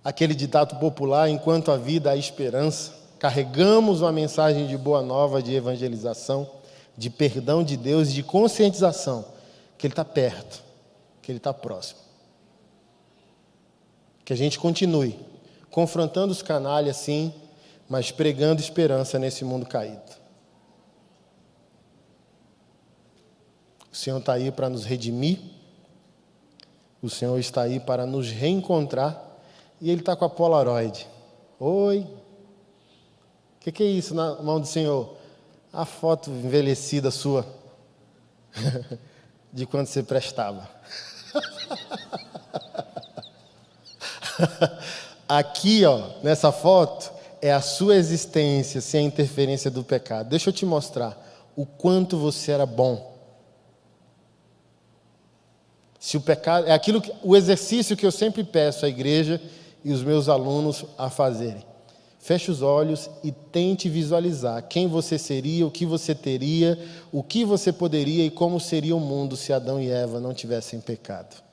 aquele ditado popular: enquanto a vida há esperança. Carregamos uma mensagem de boa nova, de evangelização, de perdão de Deus e de conscientização que Ele está perto, que Ele está próximo. Que a gente continue confrontando os canalhas, sim, mas pregando esperança nesse mundo caído. O Senhor está aí para nos redimir, o Senhor está aí para nos reencontrar, e Ele está com a Polaroid. Oi, o que é isso na mão do Senhor? A foto envelhecida sua, de quando você prestava. Aqui, nessa foto, é a sua existência sem a interferência do pecado. Deixa eu te mostrar o quanto você era bom. Se o pecado é o exercício que eu sempre peço à igreja e os meus alunos a fazerem. Feche os olhos e tente visualizar quem você seria, o que você teria, o que você poderia e como seria o mundo se Adão e Eva não tivessem pecado.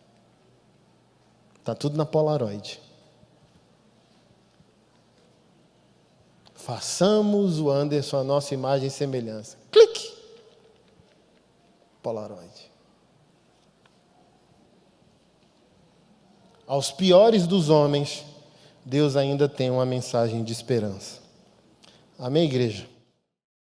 Está tudo na Polaroid. Façamos o Anderson a nossa imagem e semelhança. Clique! Polaroid. Aos piores dos homens, Deus ainda tem uma mensagem de esperança. Amém, igreja?